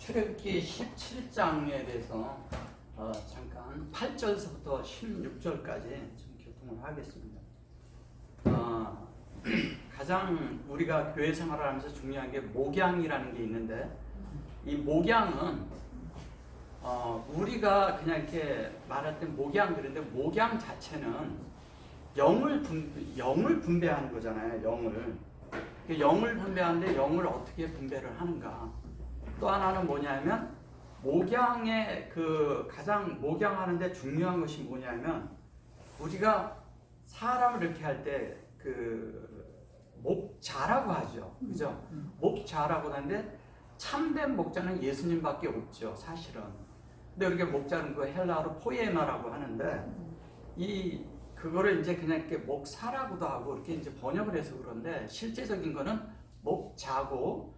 출애굽기 17장에 대해서 잠깐 8절서부터 16절까지 좀 교통을 하겠습니다. 가장 우리가 교회 생활을 하면서 중요한 게 목양이라는 게 있는데, 이 목양은 우리가 그냥 이렇게 말할 때 목양, 그런데 목양 자체는 영을 분배하는 거잖아요. 영을 분배하는데 영을 어떻게 분배를 하는가. 또 하나는 뭐냐면 목양의 가장 목양하는데 중요한 것이 뭐냐면, 우리가 사람을 이렇게 할 때 목자라고 하죠. 그죠? 목자라고 하는데 참된 목자는 예수님밖에 없죠, 사실은. 근데 우리가 목자는 헬라어로 포에마라고 하는데, 그거를 이제 그냥 이렇게 목사라고도 하고 이렇게 이제 번역을 해서 그런데, 실제적인 거는 목자고,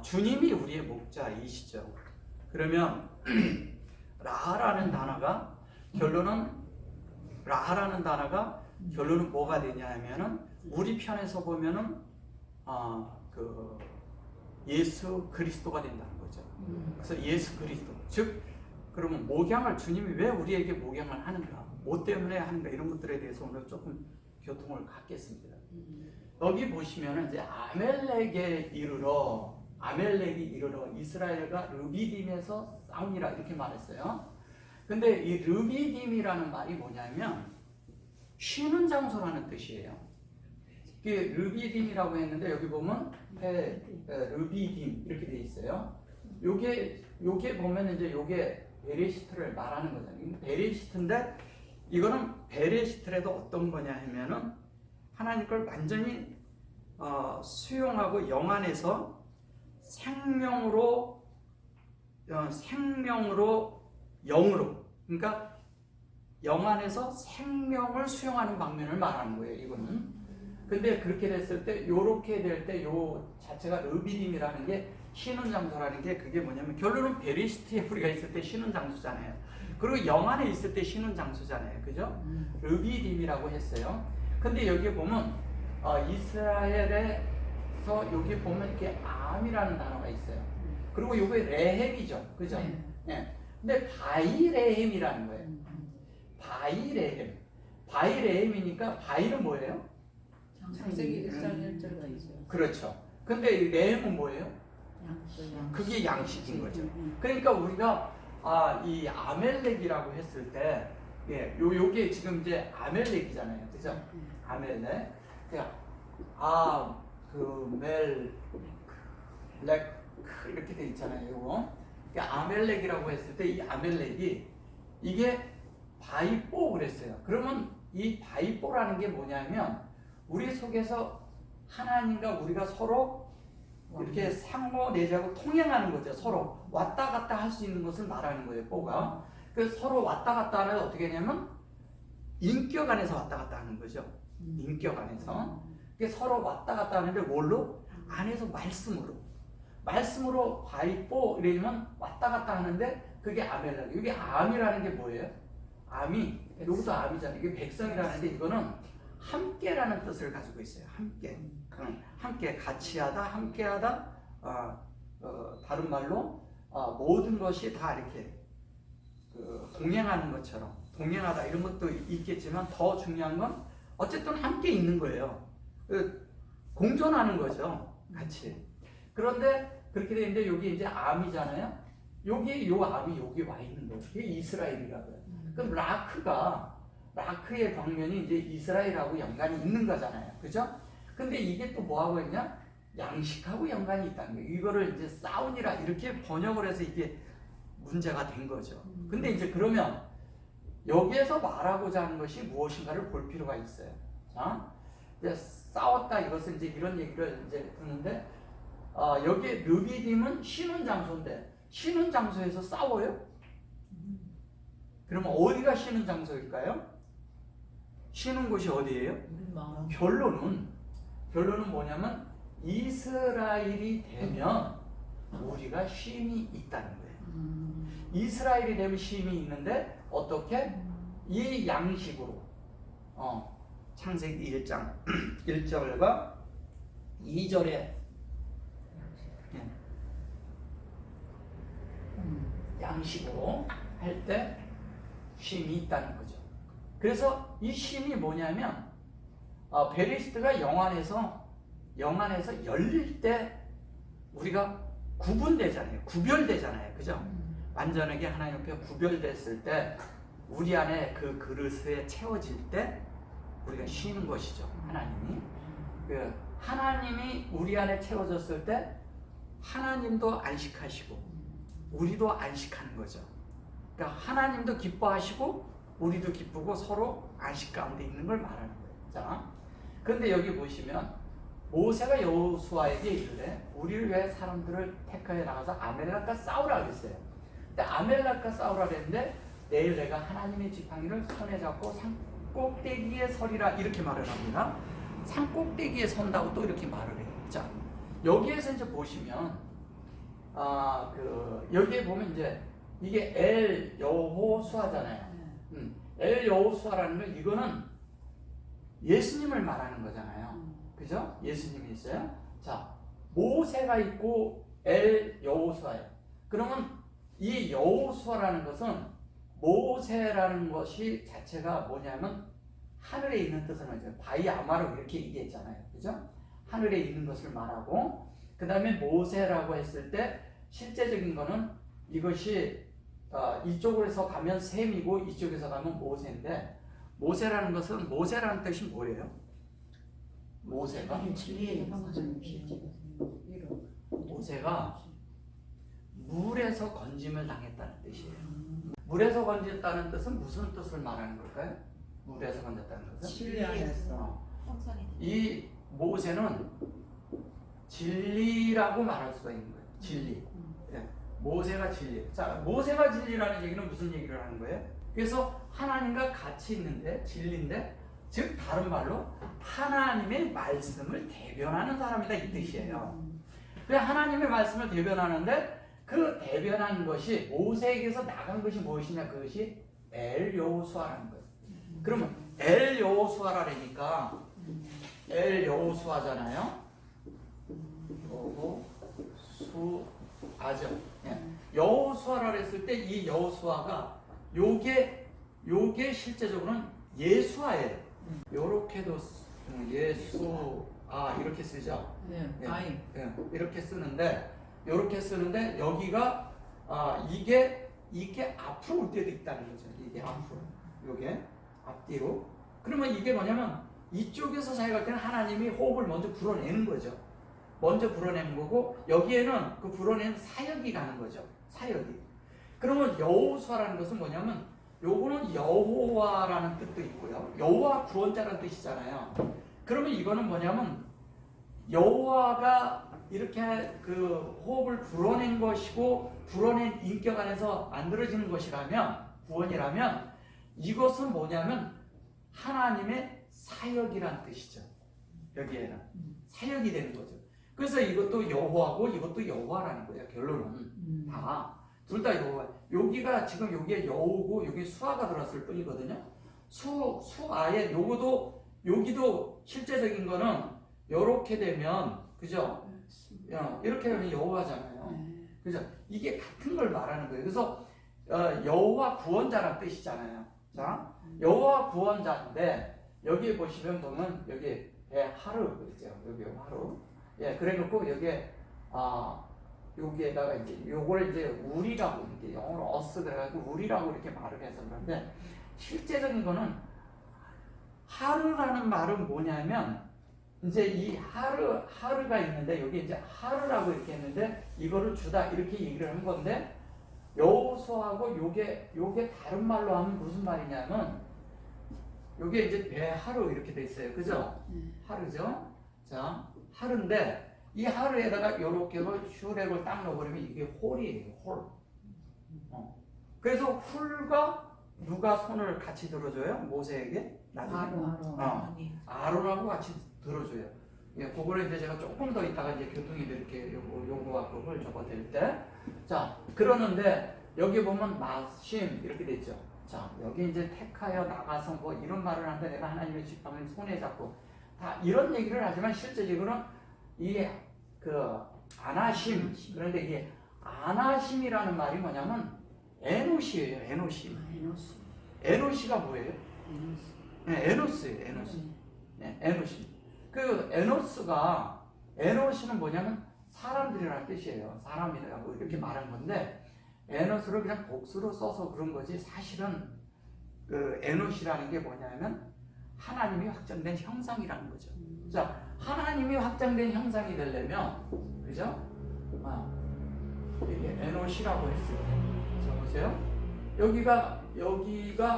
주님이 우리의 목자이시죠. 그러면 라라는 단어가 결론은 뭐가 되냐 하면은, 우리 편에서 보면은 예수 그리스도가 된다는 거죠. 그래서 예수 그리스도, 즉 그러면 목양을 주님이 왜 우리에게 목양을 하는가, 뭐 때문에 하는가, 이런 것들에 대해서 오늘 조금 교통을 갖겠습니다. 여기 보시면은 이제 아멜렉이 이르러 이스라엘과 르비딤에서 싸우니라 이렇게 말했어요. 근데 이 르비딤이라는 말이 뭐냐면 쉬는 장소라는 뜻이에요. 이게 르비딤이라고 했는데, 여기 보면 르비딤 이렇게 돼 있어요. 요게 보면 이제 요게 베레시트를 말하는 거잖아요. 베레시트인데, 이거는 베레시트라도 어떤 거냐 하면은 하나님 걸 완전히 수용하고 영 안에서 생명으로 영으로, 그러니까 영 안에서 생명을 수용하는 방면을 말하는 거예요, 이거는. 근데 그렇게 됐을 때, 요렇게 될 때 요 자체가 르비딤이라는 게 쉬는 장소라는 게, 그게 뭐냐면 결론은 베레시트에 우리가 있을 때 쉬는 장소잖아요. 그리고 영 안에 있을 때 쉬는 장소잖아요, 그죠? 르비딤이라고 했어요. 근데 여기 보면 이스라엘에서 여기 보면 이렇게 암이라는 단어가 있어요. 그리고 요게 레헴이죠, 그죠? 네. 근데 바이레헴이라는 거예요. 바이레헴이니까 바이는 뭐예요? 창세기 1장 1절가 있어요. 그렇죠. 근데 이 레헴은 뭐예요? 그게 양식인 거죠. 그러니까 우리가 이 아멜렉이라고 했을 때, 요게 지금 이제 아멜렉이잖아요, 그죠? 아멜렉. 멜렉 이렇게 돼 있잖아요, 요거. 아멜렉이라고 했을 때, 이 아멜렉이 이게 바이뽀 그랬어요. 그러면 이 바이뽀라는 게 뭐냐면, 우리 속에서 하나님과 우리가 서로 이렇게 상호내자고 통행하는 거죠. 서로 왔다 갔다 할 수 있는 것을 말하는 거예요, 뽀가. 그래서 서로 왔다 갔다 하면 어떻게 하냐면 인격 안에서 왔다 갔다 하는 거죠. 인격 안에서. 서로 왔다 갔다 하는데 뭘로? 안에서 말씀으로 바이뽀 이러면 왔다 갔다 하는데, 그게 아멜렉. 이게 암이라는 게 뭐예요? 암이, 여기도 암이잖아요. 이게 백성이라는데, 이거는 함께라는 뜻을 가지고 있어요. 함께, 같이하다, 함께하다. 다른 말로 모든 것이 다 이렇게 동행하는 것처럼, 동행하다 이런 것도 있겠지만, 더 중요한 건 어쨌든 함께 있는 거예요. 공존하는 거죠, 같이. 그런데 그렇게 되는데, 여기 이제 암이잖아요. 요 암이 여기 와 있는 거예요. 이게 이스라엘이라고요. 그럼 라크의 방면이 이제 이스라엘하고 연관이 있는 거잖아요, 그죠? 근데 이게 또 뭐하고 있냐? 양식하고 연관이 있다는 거예요. 이거를 이제 싸우니라 이렇게 번역을 해서 이게 문제가 된 거죠. 근데 이제 그러면 여기에서 말하고자 하는 것이 무엇인가를 볼 필요가 있어요. 자, 이제 싸웠다, 이것은 이제 이런 얘기를 이제 듣는데, 여기 르비딤은 쉬는 장소인데, 쉬는 장소에서 싸워요? 그러면 어디가 쉬는 장소일까요? 쉬는 곳이 어디예요? 결론은 뭐냐면, 이스라엘이 되면 우리가 쉼이 있다는 거예요. 이스라엘이 되면 쉼이 있는데, 어떻게? 이 양식으로. 창세기 1장 1절과 2절에 양식으로 할 때 쉼이 있다는 거죠. 그래서 이 쉼이 뭐냐면 베리스트가 영안에서 열릴 때 우리가 구분되잖아요. 구별되잖아요. 그죠? 완전하게 하나님 앞에 구별됐을 때 우리 안에 그 그릇에 채워질 때 우리가 쉬는 것이죠. 하나님이. 하나님이 우리 안에 채워졌을 때 하나님도 안식하시고 우리도 안식하는 거죠. 그러니까 하나님도 기뻐하시고 우리도 기쁘고 서로 안식 가운데 있는 걸 말하는 거예요. 자, 그런데 여기 보시면 모세가 여호수아에게 이르되 우리를 위해 사람들을 택하여 나가서 아멜렉과 싸우라 그랬어요. 근데 아멜렉과 싸우라 그랬는데 내일 내가 하나님의 지팡이를 손에 잡고 산 꼭대기에 서리라 이렇게 말을 합니다. 산 꼭대기에 선다고 또 이렇게 말을 해요. 자, 여기에서 이제 보시면 여기에 보면 이제 이게 엘 여호수아잖아요. 엘 여호수아라는 건 이거는 예수님을 말하는 거잖아요. 그죠? 예수님이 있어요. 자, 모세가 있고 엘 여호수아예요. 그러면 이 여호수아라는 것은 모세라는 것이 자체가 뭐냐면 하늘에 있는 뜻을 말해요. 바이 아마로 이렇게 얘기했잖아요. 그죠? 하늘에 있는 것을 말하고 그 다음에 모세라고 했을 때 실제적인 거는 이것이 이쪽에서 가면 셈이고 이쪽에서 가면 모세인데 모세라는 것은 모세라는 뜻이 뭐예요? 모세가 물에서 건짐을 당했다는 뜻이에요. 물에서 건졌다는 뜻은 무슨 뜻을 말하는 걸까요? 물에서 건졌다는 것은 진리 안에서 이 모세는 진리라고 말할 수가 있는 거예요. 진리. 예. 모세가 진리. 자, 모세가 진리라는 얘기는 무슨 얘기를 하는 거예요? 그래서 하나님과 같이 있는데 진리인데 즉 다른 말로 하나님의 말씀을 대변하는 사람이다 이 뜻이에요. 그래서 하나님의 말씀을 대변하는데 그 대변한 것이 모세에게서 나간 것이 무엇이냐 그것이 엘 여호수아라는 거예요. 그러면 엘 여호수아라니까 엘 여호수아잖아요. 여호수아죠. 예. 여호수아라 했을 때 이 여호수아가 요게 실제적으로는 예수아예요. 요렇게도 예수아 이렇게 쓰죠. 네, 예. 예. 이렇게 쓰는데 여기가 이게 앞으로 올 때도 있다는 거죠. 이게 앞으로 요게 앞뒤로. 그러면 이게 뭐냐면 이쪽에서 사역할 때는 하나님이 호흡을 먼저 불어내는 거죠. 먼저 불어내는 거고 여기에는 그 불어낸 사역이 가는 거죠. 사역이. 그러면 여호수아라는 것은 뭐냐면 요거는 여호와라는 뜻도 있고요. 여호와 구원자라는 뜻이잖아요. 그러면 이거는 뭐냐면 여호와가 이렇게 그 호흡을 불어낸 것이고 불어낸 인격 안에서 만들어지는 것이라면 구원이라면 이것은 뭐냐면 하나님의 사역이란 뜻이죠. 여기에는 사역이 되는 거죠. 그래서 이것도 여호와고 이것도 여호와라는 거예요. 결론은 다 둘 다 여호와. 여기가 지금 여기에 여호고 여기 수아가 들었을 뿐이거든요. 수아에 여기도 실제적인 거는 이렇게 되면 그죠? 이렇게 되면 여호와잖아요. 그죠? 이게 같은 걸 말하는 거예요. 그래서 여호와 구원자란 뜻이잖아요. 자, 여호와 구원자인데 여기 보면 여기 하루 그죠? 여기 하루. 예, 그래놓고 여기에다가 이제 요걸 이제 우리라고 이렇게 영어로 us 그래가지고 우리라고 이렇게 말을 해서 그런데 실제적인 거는 하루라는 말은 뭐냐면 이제 이 하루가 있는데 여기 이제 하루라고 이렇게 했는데 이거를 주다 이렇게 얘기를 한 건데 여호수아하고 요게 다른 말로 하면 무슨 말이냐면 요게 이제 배하루 이렇게 돼 있어요. 그죠? 하루죠? 자, 하루인데 이 하루에다가 요렇게 슈렉을 딱 넣어버리면 이게 홀이에요. 홀. 그래서 홀과 누가 손을 같이 들어줘요? 모세에게? 나중에? 아론하고 같이 들어줘요. 예, 그거를 이제 제가 조금 더 있다가 이제 교통이 이렇게 요거와 그걸 적어드릴 때. 자, 그러는데 여기 보면 마심 이렇게 돼 있죠. 자, 여기 이제 택하여 나가서 뭐 이런 말을 하는데 내가 하나님의 지팡이를 손에 잡고 다 이런 얘기를 하지만 실제적으로는 이게 아나심. 그런데 이게 아나심이라는 말이 뭐냐면 에노시예요. 에노시. 에노스. 에노시가 뭐예요? 에노스. 네, 에노스예요. 에노시. 네, 에노시. 그 에노시는 뭐냐면 사람들이라는 뜻이에요. 사람이라고 이렇게 말한 건데 에노스를 그냥 복수로 써서 그런 거지 사실은 그 에노시라는 게 뭐냐면 하나님이 확정된 형상이라는 거죠. 자, 하나님이 확정된 형상이 되려면 그죠? 이게 에노시라고 했어요. 자, 보세요. 여기가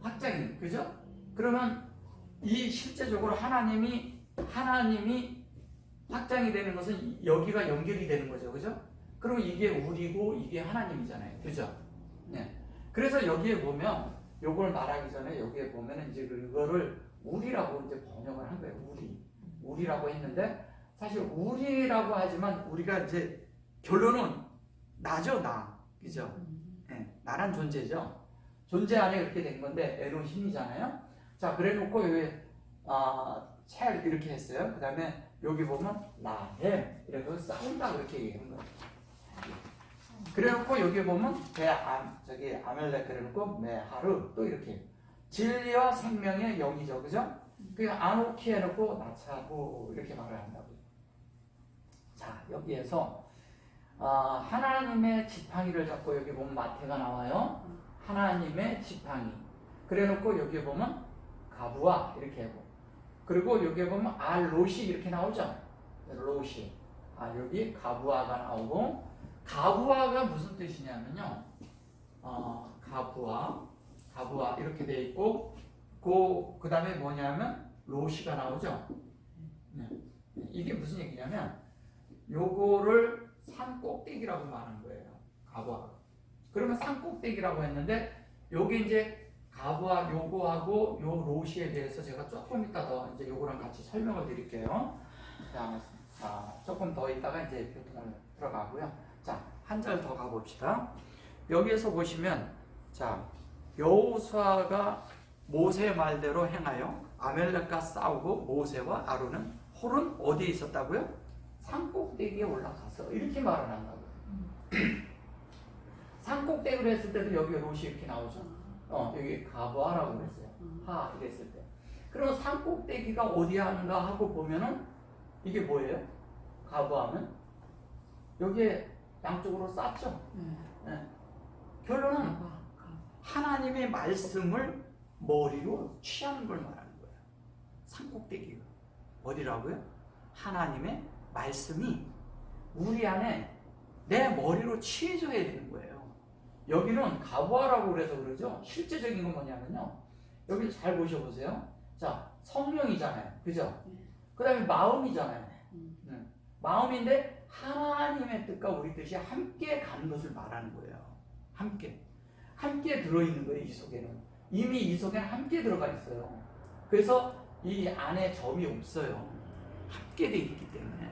확장이 그죠? 그러면 이 실제적으로 하나님이 확장이 되는 것은 여기가 연결이 되는 거죠. 그죠? 그러면 이게 우리고 이게 하나님이잖아요. 그죠? 네. 그래서 여기에 보면 요걸 말하기 전에 여기에 보면은 이제 그거를 우리라고 이제 번역을 한 거예요. 우리라고 했는데 사실 우리라고 하지만 우리가 이제 결론은 나죠, 나. 그죠? 네. 나란 존재죠. 존재 안에 그렇게 된 건데 에노힘이잖아요. 자, 그래 놓고 여기 첼 이렇게 했어요. 그 다음에 여기 보면 나햄 이렇게 싸운다 그렇게 얘기한 거예요. 그래 놓고 여기 보면 아멜렉 그래 놓고 메하르 또 이렇게 진리와 생명의 영이죠. 그죠? 그냥 아노키 해놓고 나차고 이렇게 말을 한다고요. 자, 여기에서 하나님의 지팡이를 잡고 여기 보면 마태가 나와요. 하나님의 지팡이. 그래 놓고 여기 보면 가부아 이렇게 하고 그리고 여기 보면 알롯이 이렇게 나오죠. 롯이. 여기 가부아가 나오고 가부아가 무슨 뜻이냐면요. 가부아 이렇게 돼 있고 그 다음에 뭐냐면 롯이가 나오죠. 네. 이게 무슨 얘기냐면 요거를 산 꼭대기라고 말하는 거예요. 가부아. 그러면 산 꼭대기라고 했는데 요게 이제 가부아 요거하고 요 롯이에 대해서 제가 조금 이따 더 이제 요거랑 같이 설명을 드릴게요. 자, 조금 더 있다가 이제 교통을 들어가고요. 자, 한 절 더 가봅시다. 여기에서 보시면 자, 여호수아가 모세 말대로 행하여 아멜렉과 싸우고 모세와 아론은 홀은 어디에 있었다고요? 산꼭대기에 올라가서 이렇게 말을 한다고요. 산꼭대기로 했을 때도 여기 롯이 이렇게 나오죠. 여기 가부아라고 그랬어요. 하 이랬을 때. 그럼 산꼭대기가 어디 하는가 하고 보면은 이게 뭐예요? 가부하면 여기에 양쪽으로 쌓죠. 네. 결론은 하나님의 말씀을 머리로 취하는 걸 말하는 거예요. 산꼭대기가 어디라고요? 하나님의 말씀이 우리 안에 내 머리로 취해져야 되는 거예요. 여기는 가부아라고 그래서 그러죠. 실제적인 건 뭐냐면요. 여기 잘 보셔보세요. 자, 성령이잖아요. 그죠? 그 다음에 마음이잖아요. 마음인데 하나님의 뜻과 우리 뜻이 함께 가는 것을 말하는 거예요. 함께 들어있는 거예요. 이 속에는. 이미 이 속에는 함께 들어가 있어요. 그래서 이 안에 점이 없어요. 함께 돼 있기 때문에.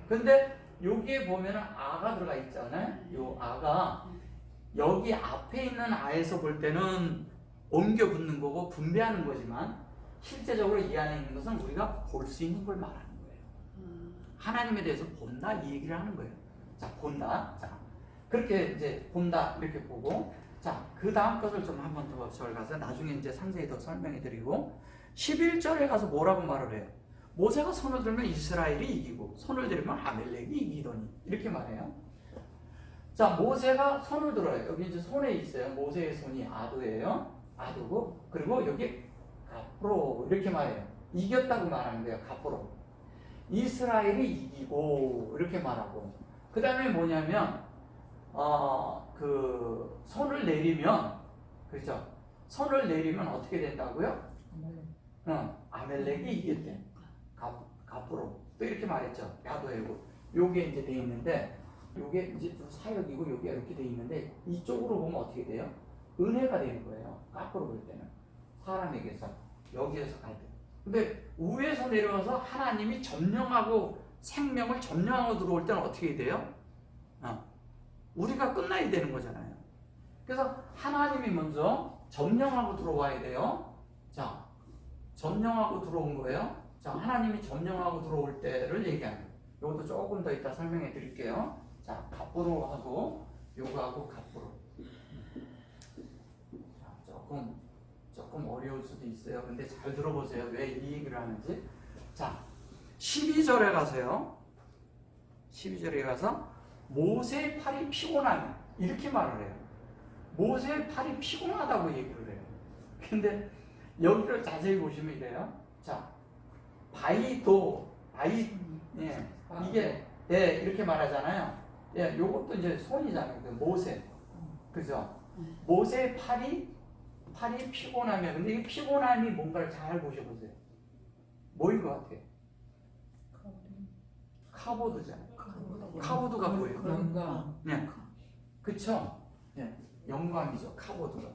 근데 여기에 보면은 아가 들어가 있잖아요. 요 아가 여기 앞에 있는 아에서 볼 때는 옮겨 붙는 거고 분배하는 거지만 실제적으로 이 안에 있는 것은 우리가 볼 수 있는 걸 말하는 거예요. 하나님에 대해서 본다 이 얘기를 하는 거예요. 자, 본다. 자, 그렇게 이제 본다 이렇게 보고 자, 그 다음 것을 좀 한번 더 저를 가서 나중에 이제 상세히 더 설명해 드리고 11절에 가서 뭐라고 말을 해요? 모세가 손을 들면 이스라엘이 이기고 손을 들면 아멜렉이 이기더니 이렇게 말해요. 자, 모세가 손을 들어요. 여기 이제 손에 있어요. 모세의 손이 아도예요. 아도고 그리고 여기 가프로 이렇게 말해요. 이겼다고 말하는 거예요. 가프로. 이스라엘이 이기고 이렇게 말하고 그 다음에 뭐냐면 그 손을 내리면 그렇죠? 손을 내리면 어떻게 된다고요? 아멜렉이 이겼대. 가프로 또 이렇게 말했죠. 야도에고 요게 이제 돼 있는데 요게 이제 좀 사역이고 요게 이렇게 돼 있는데 이쪽으로 보면 어떻게 돼요? 은혜가 되는 거예요. 가프로 볼 때는 사람에게서 여기에서 갈 때. 근데 위에서 내려와서 하나님이 점령하고 생명을 점령하고 들어올 때는 어떻게 돼요? 우리가 끝나야 되는 거잖아요. 그래서 하나님이 먼저 점령하고 들어와야 돼요. 자, 점령하고 들어온 거예요. 자, 하나님이 점령하고 들어올 때를 얘기하는 거예요. 이것도 조금 더 이따 설명해 드릴게요. 자, 갑부로 하고 요거하고 갑부로. 조금 어려울 수도 있어요. 근데 잘 들어보세요. 왜 이 얘기를 하는지. 자, 12절에 가서요. 12절에 가서 모세의 팔이 피곤하면 이렇게 말을 해요. 모세의 팔이 피곤하다고 얘기를 해요. 근데 여기를 자세히 보시면 이래요. 자, 예, 이게 예, 이렇게 말하잖아요. 예, 요것도 이제 손이잖아요. 그 모세, 그죠? 모세의 팔이 피곤하면, 근데 이 피곤함이 뭔가를 잘 보셔보세요. 뭐인 것 같아요? 카보드잖아요. 카보드가 뭐예요? 영광. 네, 그쵸? 네, 영광이죠. 카보드가.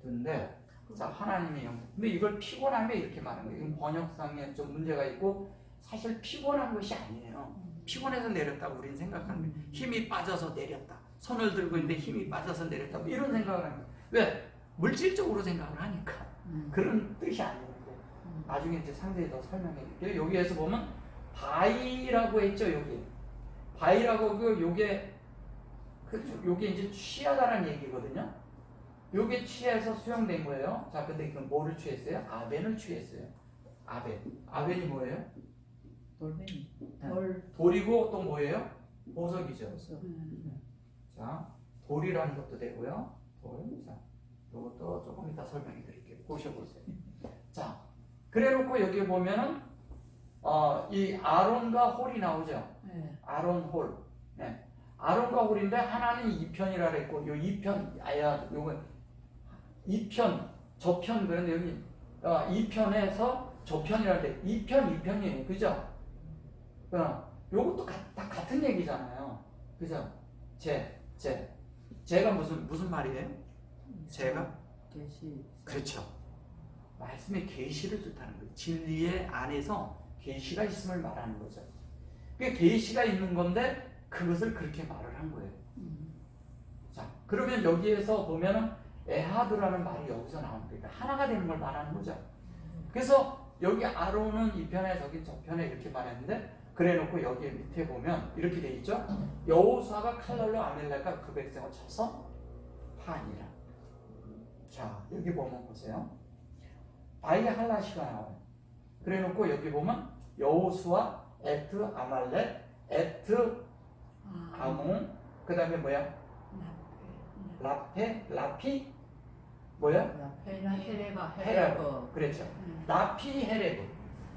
카보드인데, 자, 하나님의 영광. 근데 이걸 피곤함에 이렇게 말하는 거예요. 이건 번역상에 좀 문제가 있고, 사실 피곤한 것이 아니에요. 피곤해서 내렸다고 우리는 생각하는 거예요. 힘이 빠져서 내렸다. 손을 들고 있는데 힘이 빠져서 내렸다. 뭐 이런 생각을 하는 거예요. 왜? 물질적으로 생각을 하니까. 그런 뜻이 아니에요. 나중에 이제 상세히 더 설명해 드릴게요. 여기에서 보면 바위라고 했죠. 여기 바위라고 요게 이제 취하다라는 얘기거든요. 요게 취해서 수용된 거예요. 자, 근데 그럼 뭐를 취했어요? 아벤을 취했어요. 아벤이 뭐예요? 돌멩이. 돌이고 또 뭐예요? 보석이죠. 자, 돌이라는 것도 되고요. 자, 이것도 조금 이따 설명해 드릴게요. 보셔보세요. 자, 그래놓고 여기 보면은 이 아론과 홀이 나오죠. 네. 아론 홀. 네. 아론과 홀인데 하나는 2편이라 그랬고, 요 2편, 요거 2편, 저편, 그런데 여기 2편에서 저편이라 돼. 2편이에요. 그죠? 요것도 다 같은 얘기잖아요. 그죠? 제가 무슨 말이에요? 제가? 계시. 그렇죠. 말씀의 계시를 뜻하는 거예요. 진리의 안에서 계시가 있음을 말하는 거죠. 그 계시가 있는 건데 그것을 그렇게 말을 한 거예요. 자, 그러면 여기에서 보면은 에하드라는 말이 여기서 나오는 거니까 하나가 되는 걸 말하는 거죠. 그래서 여기 아론은 이 편에 저기 저 편에 이렇게 말했는데, 그래놓고 여기 밑에 보면 이렇게 돼 있죠. 여호수아가 칼날로 아멜렉과 그 백성을 쳐서 파니라. 자, 여기 보면 보세요. 바이 할라시가 나와요. 그래놓고 여기 보면 여호수아, 에트 아말렉, 에트 아몽, 그 다음에 뭐야? 라피, 뭐야? 헤레브. 그랬죠. 라피 헤레브.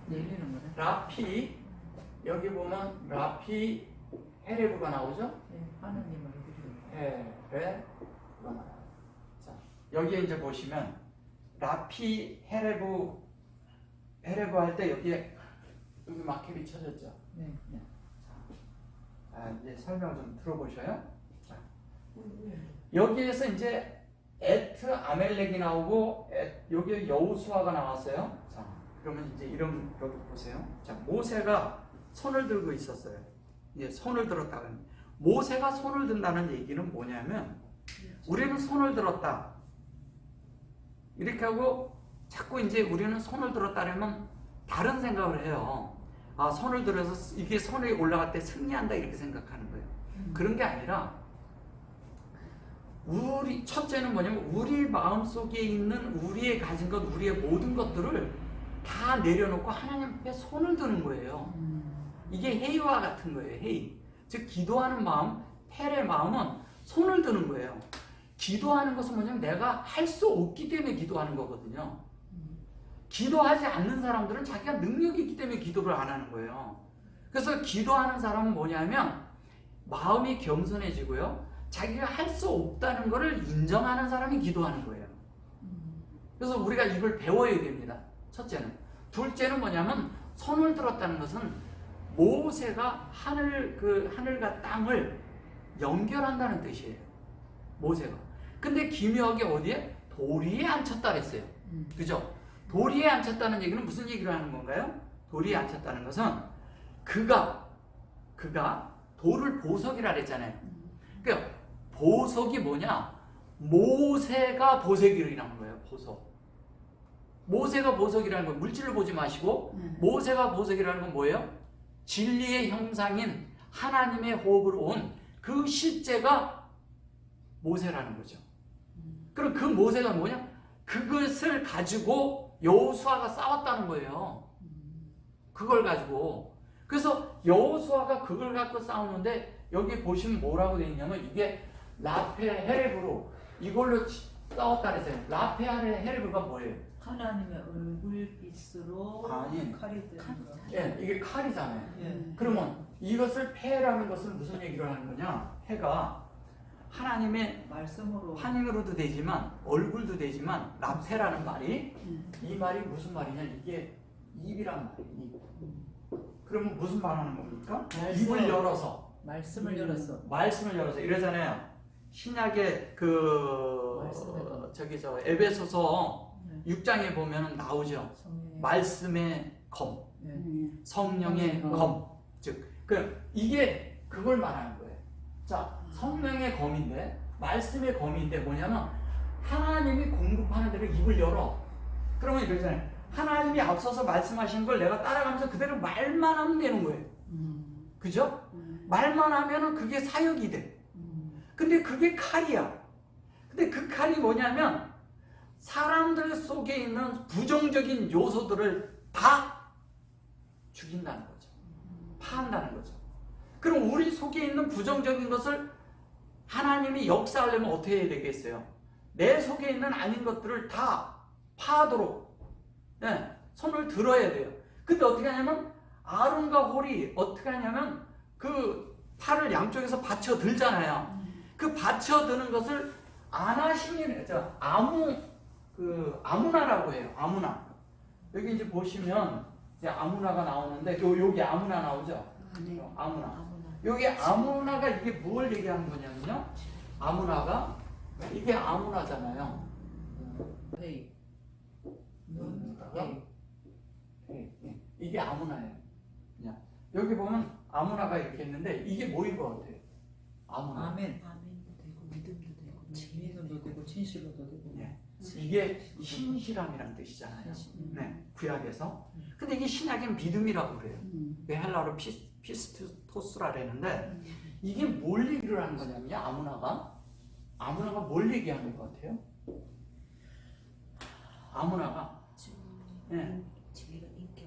내리는 거네. 라피, 여기 보면 라피 헤레브가 나오죠? 네, 하나님을 그리고. 헤레브가 나와요. 자, 여기에 이제 보시면 라피 헤레브 할 때 여기 마켓이 쳐졌죠. 네. 자, 이제 설명 좀 들어보셔요. 자, 여기에서 이제 에트 아멜렉이 나오고 여기 여호수아가 나왔어요. 자, 그러면 이제 이런 여기 보세요. 자, 모세가 손을 들고 있었어요. 이제 손을 들었다는, 모세가 손을 든다는 얘기는 뭐냐면, 우리는 손을 들었다 이렇게 하고 자꾸 이제 우리는 손을 들었다면 다른 생각을 해요. 아, 손을 들어서 이게 손이 올라갈 때 승리한다 이렇게 생각하는 거예요. 그런 게 아니라, 첫째는 뭐냐면 우리 마음속에 있는 우리의 가진 것, 우리의 모든 것들을 다 내려놓고 하나님 앞에 손을 드는 거예요. 이게 회의와 같은 거예요. 회의. 즉 기도하는 마음, 펠의 마음은 손을 드는 거예요. 기도하는 것은 뭐냐면 내가 할 수 없기 때문에 기도하는 거거든요. 기도하지 않는 사람들은 자기가 능력이 있기 때문에 기도를 안 하는 거예요. 그래서 기도하는 사람은 뭐냐면 마음이 겸손해지고요, 자기가 할 수 없다는 것을 인정하는 사람이 기도하는 거예요. 그래서 우리가 이걸 배워야 됩니다. 첫째는. 둘째는 뭐냐면 손을 들었다는 것은 모세가 하늘과 땅을 연결한다는 뜻이에요. 모세가. 근데 기묘하게 어디에? 도리에 앉혔다 그랬어요. 그죠? 도리에 앉혔다는 얘기는 무슨 얘기를 하는 건가요? 도리에 앉혔다는 것은 그가 돌을 보석이라 그랬잖아요. 그러니까 보석이 뭐냐? 모세가 보석이라는 거예요. 보석. 모세가 보석이라는 건 물질을 보지 마시고, 모세가 보석이라는 건 뭐예요? 진리의 형상인 하나님의 호흡으로 온 그 실제가 모세라는 거죠. 그럼 그 모세가 뭐냐? 그것을 가지고 여호수아가 싸웠다는 거예요. 그걸 가지고. 그래서 여호수아가 그걸 갖고 싸우는데 여기 보시면 뭐라고 되어 있냐면 이게 라페 헤레브로 이걸로 싸웠다 그랬어요. 라페 헤레브가 뭐예요? 하나님의 얼굴빛으로 아니. 칼이 되는 거. 예, 이게 칼이잖아요. 예. 그러면 이것을 패라는 것은 무슨 얘기를 하는 거냐? 해가 하나님의 말씀으로. 환영으로도 되지만 얼굴도 되지만 라페라는 말이 이 말이 무슨 말이냐? 이게 입이란 말이에요. 입. 그러면 무슨 말 하는 겁니까? 말씀. 입을 열어서 말씀을 열었어. 말씀을 열어서 이러잖아요. 신약의 말씀을. 저기 저 에베소서 네. 6장에 보면 나오죠. 성령의. 말씀의 검, 예. 성령의 검. 검. 즉, 이게 그걸 말하는 거예요. 자, 성령의 검인데 말씀의 검인데 뭐냐면 하나님이 공급하는 대로 입을 열어. 그러면 이러잖아요. 하나님이 앞서서 말씀하신 걸 내가 따라가면서 그대로 말만 하면 되는 거예요. 그죠? 말만 하면은 그게 사역이 돼. 근데 그게 칼이야. 근데 그 칼이 뭐냐면 사람들 속에 있는 부정적인 요소들을 다 죽인다는 거죠. 파한다는 거죠. 그럼 우리 속에 있는 부정적인 것을 하나님이 역사하려면 어떻게 해야 되겠어요? 내 속에 있는 아닌 것들을 다 파하도록 손을 들어야 돼요. 근데 어떻게 하냐면 아론과 홀이 어떻게 하냐면 그 팔을 양쪽에서 받쳐 들잖아요. 그 받쳐 드는 것을 아나신이 아무나라고 해요. 아무나. 여기 이제 보시면 이제 아무나가 나오는데 여기 아무나 나오죠. 네. 아무나. 여기 아무나가 이게 뭘 얘기하는 거냐면요. 아무나가 이게 아무나잖아요. 헤이. 이게 아무나예요. 그냥 여기 보면 아무나가 이렇게 있는데 이게 뭐인 것 같아요? 아무나. 아멘. 아멘도 되고 믿음도 되고 믿음도 되고 진실로도 되고. 네. 이게 신실함이란 뜻이잖아요. 네, 구약에서. 근데 이게 신약엔 믿음이라고 그래요. 헬라어로 피스토스라 그랬는데 이게 뭘 얘기를 하는 거냐면요. 아무나가 뭘 얘기하는 것 같아요? 아무나가 네.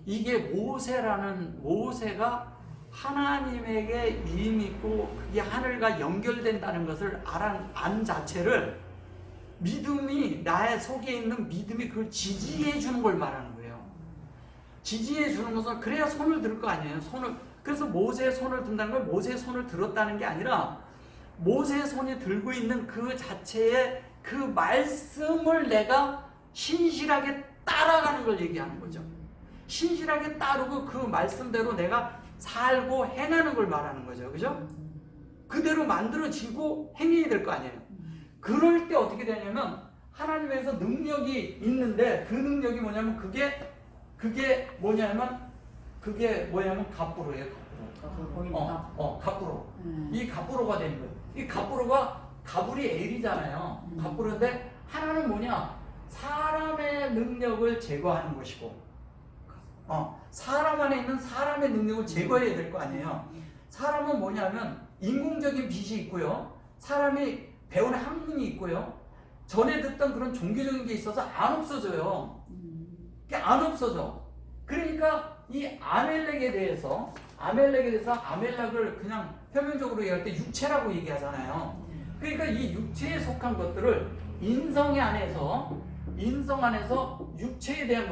이게 모세가 하나님에게 위임 있고 그게 하늘과 연결된다는 것을 안 자체를 믿음이 나의 속에 있는 믿음이 그걸 지지해 주는 걸 말하는 거예요. 지지해 주는 것은 그래야 손을 들 거 아니에요. 그래서 모세의 손을 든다는 건 모세의 손을 들었다는 게 아니라 모세의 손이 들고 있는 그 자체의 그 말씀을 내가 신실하게 따라가는 걸 얘기하는 거죠. 신실하게 따르고 그 말씀대로 내가 살고 행하는 걸 말하는 거죠. 그죠? 그대로 만들어지고 행해야 될 거 아니에요. 그럴 때 어떻게 되냐면 하나님에서 능력이 있는데 그 능력이 뭐냐면 그게 뭐냐면 갑부로예요. 갑부로. 이 갑부로가 되는 거예요. 이 가불이 엘이잖아요. 갑부로인데 하나는 뭐냐? 사람의 능력을 제거하는 것이고 사람 안에 있는 사람의 능력을 제거해야 될 거 아니에요. 사람은 뭐냐면 인공적인 빛이 있고요. 사람이 배운 학문이 있고요. 전에 듣던 그런 종교적인 게 있어서 안 없어져요. 안 없어져. 그러니까 이 아멜렉에 대해서 아멜렉을 그냥 표면적으로 얘기할 때 육체라고 얘기하잖아요. 그러니까 이 육체에 속한 것들을 인성 안에서 육체에 대한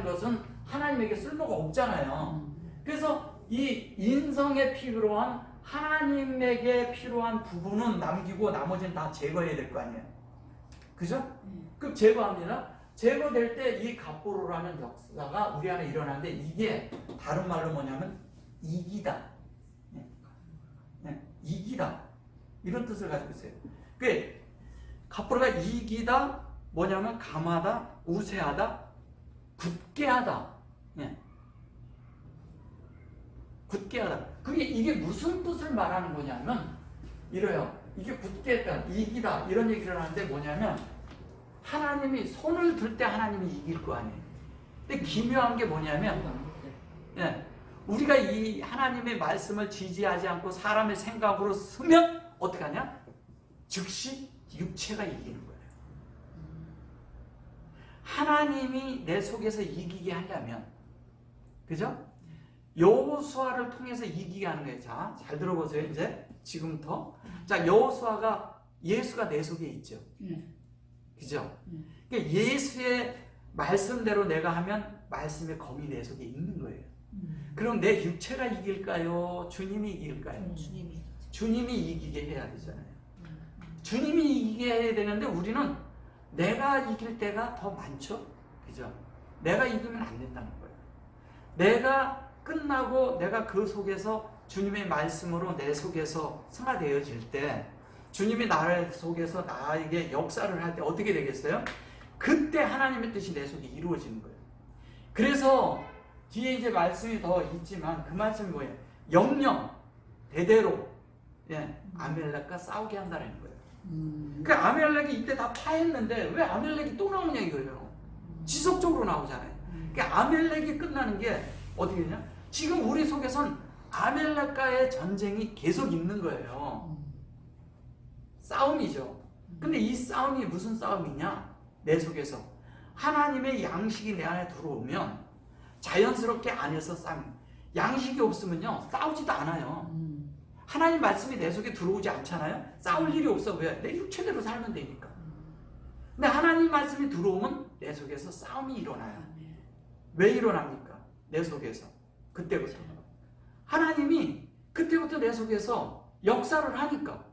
것은 하나님에게 쓸모가 없잖아요. 그래서 이 인성에 필요한 하나님에게 필요한 부분은 남기고 나머지는 다 제거해야 될 거 아니에요. 그죠? 그럼 제거합니다. 제거될 때 이 갑보로라는 역사가 우리 안에 일어나는데 이게 다른 말로 뭐냐면 이기다. 이기다. 이런 뜻을 가지고 있어요. 그 갑보로가 이기다 뭐냐면 감하다, 우세하다, 굳게 하다. 굳게 하다. 이게 무슨 뜻을 말하는 거냐면 이래요. 이게 굳게 했다, 이기다 이런 얘기를 하는데 뭐냐면 하나님이 손을 들 때 하나님이 이길 거 아니에요. 근데 기묘한 게 뭐냐면 우리가 이 하나님의 말씀을 지지하지 않고 사람의 생각으로 쓰면 어떻게 하냐? 즉시 육체가 이기는 거예요. 하나님이 내 속에서 이기게 하려면, 그죠? 여호수아를 통해서 이기게 하는 거예요. 자, 잘 들어보세요. 이제 지금부터. 자, 여호수아가 예수가 내 속에 있죠. 그죠? 그러니까 예수의 말씀대로 내가 하면 말씀의 검이 내 속에 있는 거예요. 그럼 내 육체가 이길까요? 주님이 이길까요? 주님이. 주님이 이기게 해야 되잖아요. 주님이 이기게 해야 되는데 우리는 내가 이길 때가 더 많죠? 그죠? 내가 이기면 안 된다는 거예요. 내가 끝나고 내가 그 속에서 주님의 말씀으로 내 속에서 승화되어질 때 주님이 나를 속에서 나에게 역사를 할 때 어떻게 되겠어요? 그때 하나님의 뜻이 내 속에 이루어지는 거예요. 그래서 뒤에 이제 말씀이 더 있지만 그 말씀이 뭐예요? 영영 대대로 아멜렉과 싸우게 한다는 거예요. 그 아멜렉이 이때 다 파했는데 왜 아멜렉이 또 나오냐 이거예요. 지속적으로 나오잖아요. 그 아멜렉이 끝나는 게 어떻게 되냐? 지금 우리 속에선 아멜렉과의 전쟁이 계속 있는 거예요. 싸움이죠. 근데 이 싸움이 무슨 싸움이냐? 내 속에서 하나님의 양식이 내 안에 들어오면 자연스럽게 안에서 싸움. 양식이 없으면요 싸우지도 않아요. 하나님 말씀이 내 속에 들어오지 않잖아요. 싸울 일이 없어. 왜? 내 육체대로 살면 되니까. 근데 하나님 말씀이 들어오면 내 속에서 싸움이 일어나요. 왜 일어납니까? 내 속에서. 그때부터. 하나님이 그때부터 내 속에서 역사를 하니까.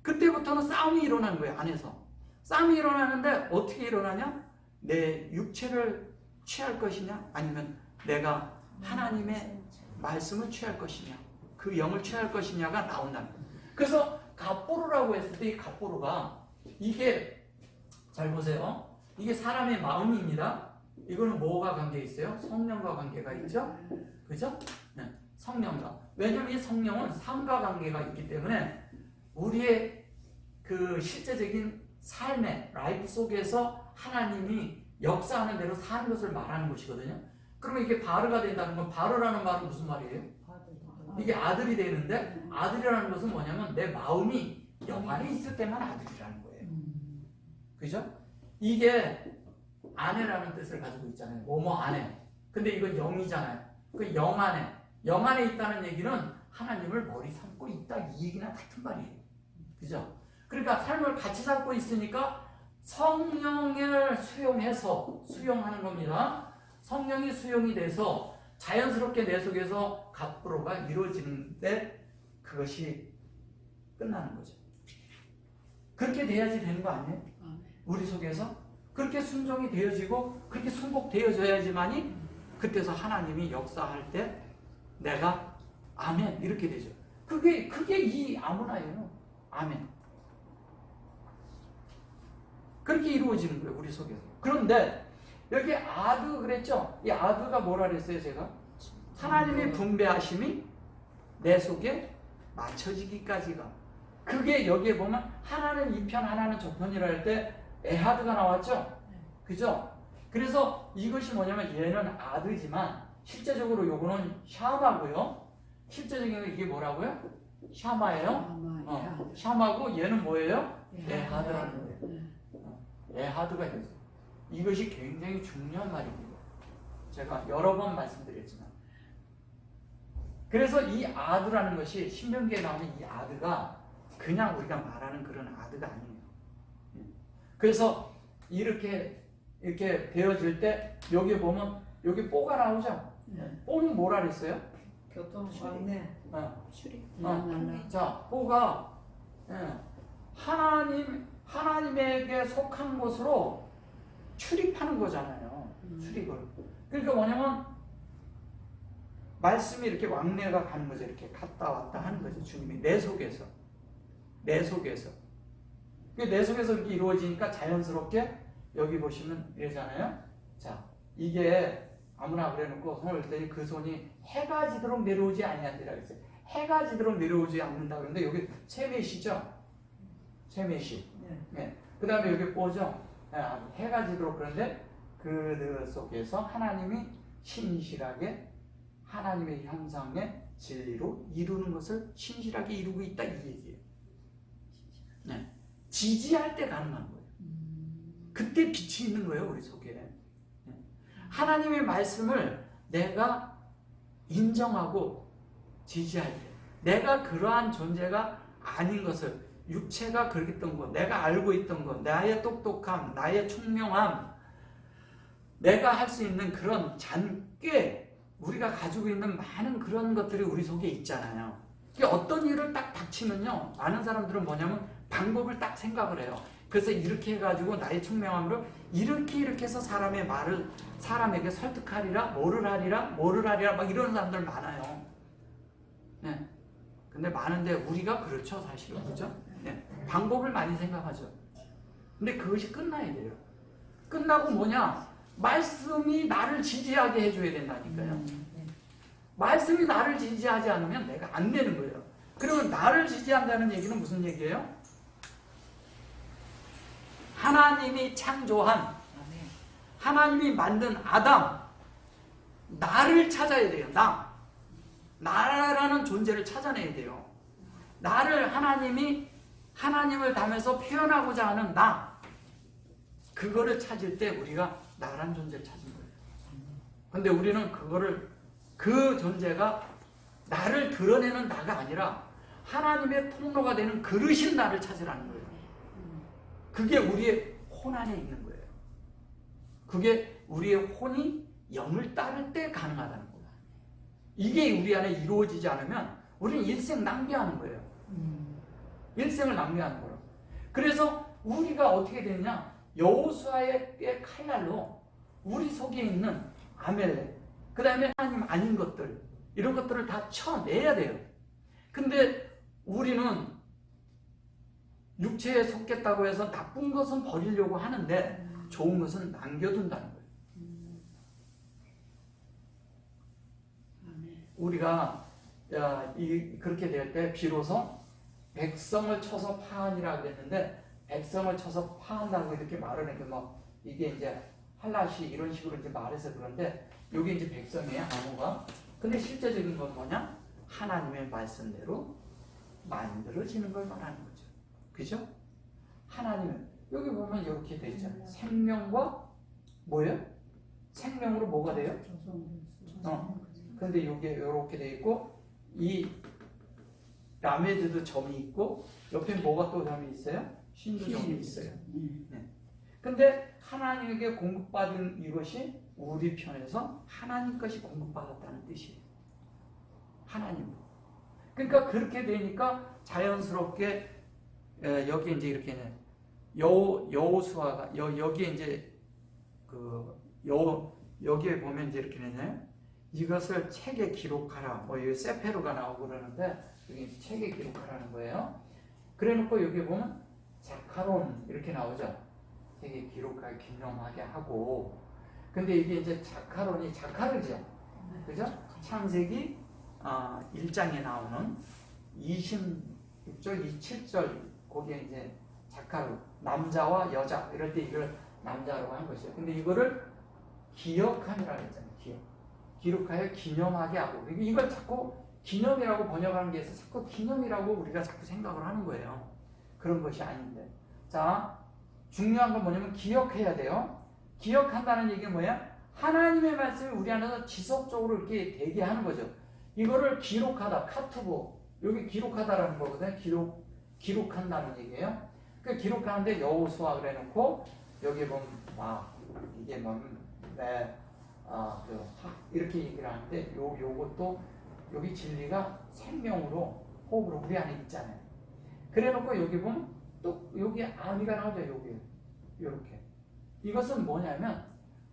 그때부터는 싸움이 일어나는 거예요. 안에서. 싸움이 일어나는데 어떻게 일어나냐? 내 육체를 취할 것이냐? 아니면 내가 하나님의 말씀을 취할 것이냐? 그 영을 취할 것이냐가 나온다는 거예요. 그래서 갑보르라고 했을 때 이 갑보르가 이게 잘 보세요. 이게 사람의 마음입니다. 이거는 뭐가 관계 있어요? 성령과 관계가 있죠? 그죠? 네, 성령과. 왜냐하면 이 성령은 삶과 관계가 있기 때문에 우리의 그 실제적인 삶의 라이프 속에서 하나님이 역사하는 대로 사는 것을 말하는 것이거든요. 그러면 이게 바르가 된다는 건 바르라는 말은 무슨 말이에요? 이게 아들이 되는데 아들이라는 것은 뭐냐면 내 마음이 영 안에 있을 때만 아들이라는 거예요. 그죠? 이게 아내라는 뜻을 가지고 있잖아요. 뭐뭐 아내. 근데 이건 영이잖아요. 그 영 안에. 영 안에 있다는 얘기는 하나님을 머리 삼고 있다 이 얘기나 같은 말이에요. 그죠? 그러니까 삶을 같이 살고 있으니까 성령을 수용하는 겁니다. 성령이 수용이 돼서 자연스럽게 내 속에서 갑부로가 이루어지는데 그것이 끝나는 거죠. 그렇게 돼야지 되는 거 아니에요? 우리 속에서 그렇게 순종이 되어지고 그렇게 순복되어져야지만이 그때서 하나님이 역사할 때 내가 아멘 이렇게 되죠. 그게 이 아무나예요. 아멘. 그렇게 이루어지는 거예요. 우리 속에서. 그런데 여기 아드 그랬죠? 이 아드가 뭐라 그랬어요 제가? 하나님의 분배하심이 내 속에 맞춰지기까지가. 그게 여기에 보면 하나는 이 편 하나는 저 편이라 할 때 에하드가 나왔죠? 그죠? 그래서 이것이 뭐냐면 얘는 아드지만 실제적으로 요거는 샤마고요. 실제적인 건 이게 뭐라고요? 샤마예요. 샤마고 얘는 뭐예요? 에하드라는 거예요. 에하드가 있어요. 이것이 굉장히 중요한 말입니다. 제가 여러 번 말씀드렸지만. 그래서 이 아드라는 것이 신명기에 나오는 이 아드가 그냥 우리가 말하는 그런 아드가 아니에요. 그래서 이렇게 되어질 때 여기 보면 여기 뽀가 나오죠? 뽀는 뭐라 그랬어요? 교통 왕래 출입. 자, 뽀가 하나님에게 속한 곳으로 출입하는 거잖아요. 출입을. 그러니까 뭐냐면 말씀이 이렇게 왕래가 가는 거죠. 이렇게 갔다 왔다 하는 거죠. 주님이 내 속에서. 내 속에서 이렇게 이루어지니까 자연스럽게 여기 보시면 이러잖아요. 자, 이게 아무나 그래놓고 손을 들 때 그 손이 해가 지도록 내려오지 아니한다라고 했어요. 해가 지도록 내려오지 않는다 그러는데 여기 세메시죠? 세메시. 네. 그 다음에 여기 뽀죠? 해가 지도록. 그런데 그 속에서 하나님이 신실하게 하나님의 형상의 진리로 이루는 것을 신실하게 이루고 있다 이 얘기예요. 네. 지지할 때 가능한 거예요. 그때 빛이 있는 거예요, 우리 속에. 하나님의 말씀을 내가 인정하고 지지할 때, 내가 그러한 존재가 아닌 것을, 육체가 그랬던 것, 내가 알고 있던 것, 나의 똑똑함, 나의 총명함, 내가 할 수 있는 그런 꽤 우리가 가지고 있는 많은 그런 것들이 우리 속에 있잖아요. 어떤 일을 딱 닥치면요, 많은 사람들은 뭐냐면 방법을 딱 생각을 해요. 그래서 이렇게 해가지고 나의 총명함으로 이렇게 해서 사람의 말을 사람에게 설득하리라, 뭐를 하리라 막 이러는 사람들 많아요. 네. 근데 많은데 우리가 그렇죠, 사실은. 그죠? 네. 방법을 많이 생각하죠. 근데 그것이 끝나야 돼요. 끝나고 뭐냐? 말씀이 나를 지지하게 해줘야 된다니까요. 말씀이 나를 지지하지 않으면 내가 안 되는 거예요. 그러면 나를 지지한다는 얘기는 무슨 얘기예요? 하나님이 창조한, 하나님이 만든 아담, 나를 찾아야 돼요. 나라는 존재를 찾아내야 돼요. 나를 하나님을 닮아서 표현하고자 하는 나, 그거를 찾을 때 우리가 나라는 존재를 찾은 거예요. 근데 우리는 그 존재가 나를 드러내는 나가 아니라 하나님의 통로가 되는 그릇인 나를 찾으라는 거예요. 그게 우리의 혼 안에 있는 거예요. 그게 우리의 혼이 영을 따를 때 가능하다는 거예요. 이게 우리 안에 이루어지지 않으면 우리는 일생 낭비하는 거예요. 일생을 낭비하는 거예요. 그래서 우리가 어떻게 되느냐? 여호수아의 칼날로 우리 속에 있는 아멜렉, 그 다음에 하나님 아닌 것들, 이런 것들을 다 쳐내야 돼요. 근데 우리는 육체에 속겠다고 해서 나쁜 것은 버리려고 하는데 좋은 것은 남겨둔다는 거예요. 우리가 그렇게 될 때 비로소 백성을 쳐서 파한이라고 그랬는데, 백성을 쳐서 파한다고 이렇게 말을 해. 이게 이제 할라시 이런 식으로 이제 말해서 그런데, 이게 이제 백성이에요, 암호가. 근데 실제적인 건 뭐냐? 하나님의 말씀대로 만들어지는 걸 말하는 거죠. 그죠? 하나님은, 여기 보면 이렇게 돼 있잖아요. 생명과 뭐예요? 생명으로 뭐가 돼요? 근데 이게 이렇게 돼 있고, 이 라메드도 점이 있고, 옆에 뭐가 또 점이 있어요? 신도 점이 있어요. 네. 근데 하나님에게 공급받은 이것이 우리 편에서 하나님 것이 공급받았다는 뜻이에요. 하나님. 그러니까 그렇게 되니까 자연스럽게 여기 이제 이렇게 여호수아가 여기에 이제 여기에 보면 이제 이렇게 되나요? 이것을 책에 기록하라. 여기 세페르가 나오고 그러는데 여기 책에 기록하라는 거예요. 그래놓고 여기 보면 자카론 이렇게 나오죠. 책에 기록하게 기념하게 하고. 근데 이게 이제 자카론이 자카르죠. 그죠? 창세기 1장에 나오는 26절, 27절 거기에 이제 자카르, 남자와 여자 이럴 때 이걸 남자라고 하는 것이에요. 근데 이거를 기억함이라고 했잖아요. 기록하여 기념하게 하고. 이걸 자꾸 기념이라고 번역하는 게 있어서 자꾸 기념이라고 우리가 자꾸 생각을 하는 거예요. 그런 것이 아닌데. 자, 중요한 건 뭐냐면 기억해야 돼요. 기억한다는 얘기는 뭐야? 하나님의 말씀이 우리 안에서 지속적으로 이렇게 되게 하는 거죠. 이거를 기록하다, 카투보, 여기 기록하다라는 거거든요. 기록한다는 얘기예요. 그 기록하는데 여호수아 그래놓고 여기 보면 이게 이렇게 얘기를 하는데 요것도 여기 진리가 생명으로 호흡으로 우리 안에 있잖아요. 그래놓고 여기 보면 또 여기 아미가 나오죠. 여기 이렇게. 이것은 뭐냐면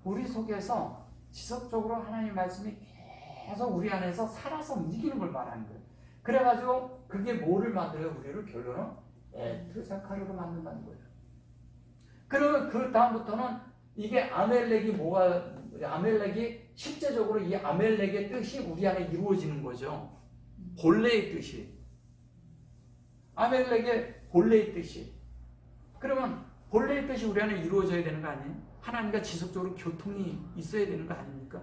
우리 속에서 지속적으로 하나님 말씀이 계속 우리 안에서 살아서 움직이는 걸 말하는 거예요. 그래가지고 그게 뭐를 만들어요? 우리를 결론은 에트자카르로 만든다는 거예요. 그러면 그 다음부터는 이게 아멜렉이 실제적으로 이 아멜렉의 뜻이 우리 안에 이루어지는 거죠. 본래의 뜻이. 아멜렉의 본래의 뜻이. 그러면 본래의 뜻이 우리 안에 이루어져야 되는 거 아니에요? 하나님과 지속적으로 교통이 있어야 되는 거 아닙니까?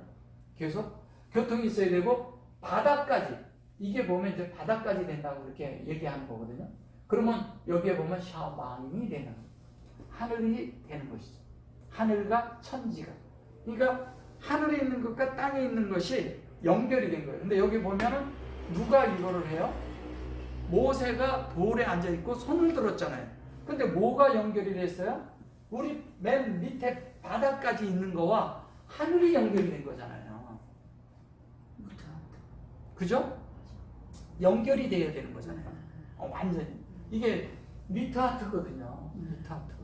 계속 교통이 있어야 되고 바다까지. 이게 보면 이제 바다까지 된다고 이렇게 얘기하는 거거든요. 그러면 여기에 보면 샤망이 되는 하늘이 되는 것이죠. 하늘과 천지가. 그러니까 하늘에 있는 것과 땅에 있는 것이 연결이 된 거예요. 근데 여기 보면은 누가 이거를 해요? 모세가 돌에 앉아 있고 손을 들었잖아요. 근데 뭐가 연결이 됐어요? 우리 맨 밑에 바닥까지 있는 거와 하늘이 연결이 된 거잖아요. 그죠? 연결이 돼야 되는 거잖아요. 완전히. 이게 미트하트거든요. 미트하트.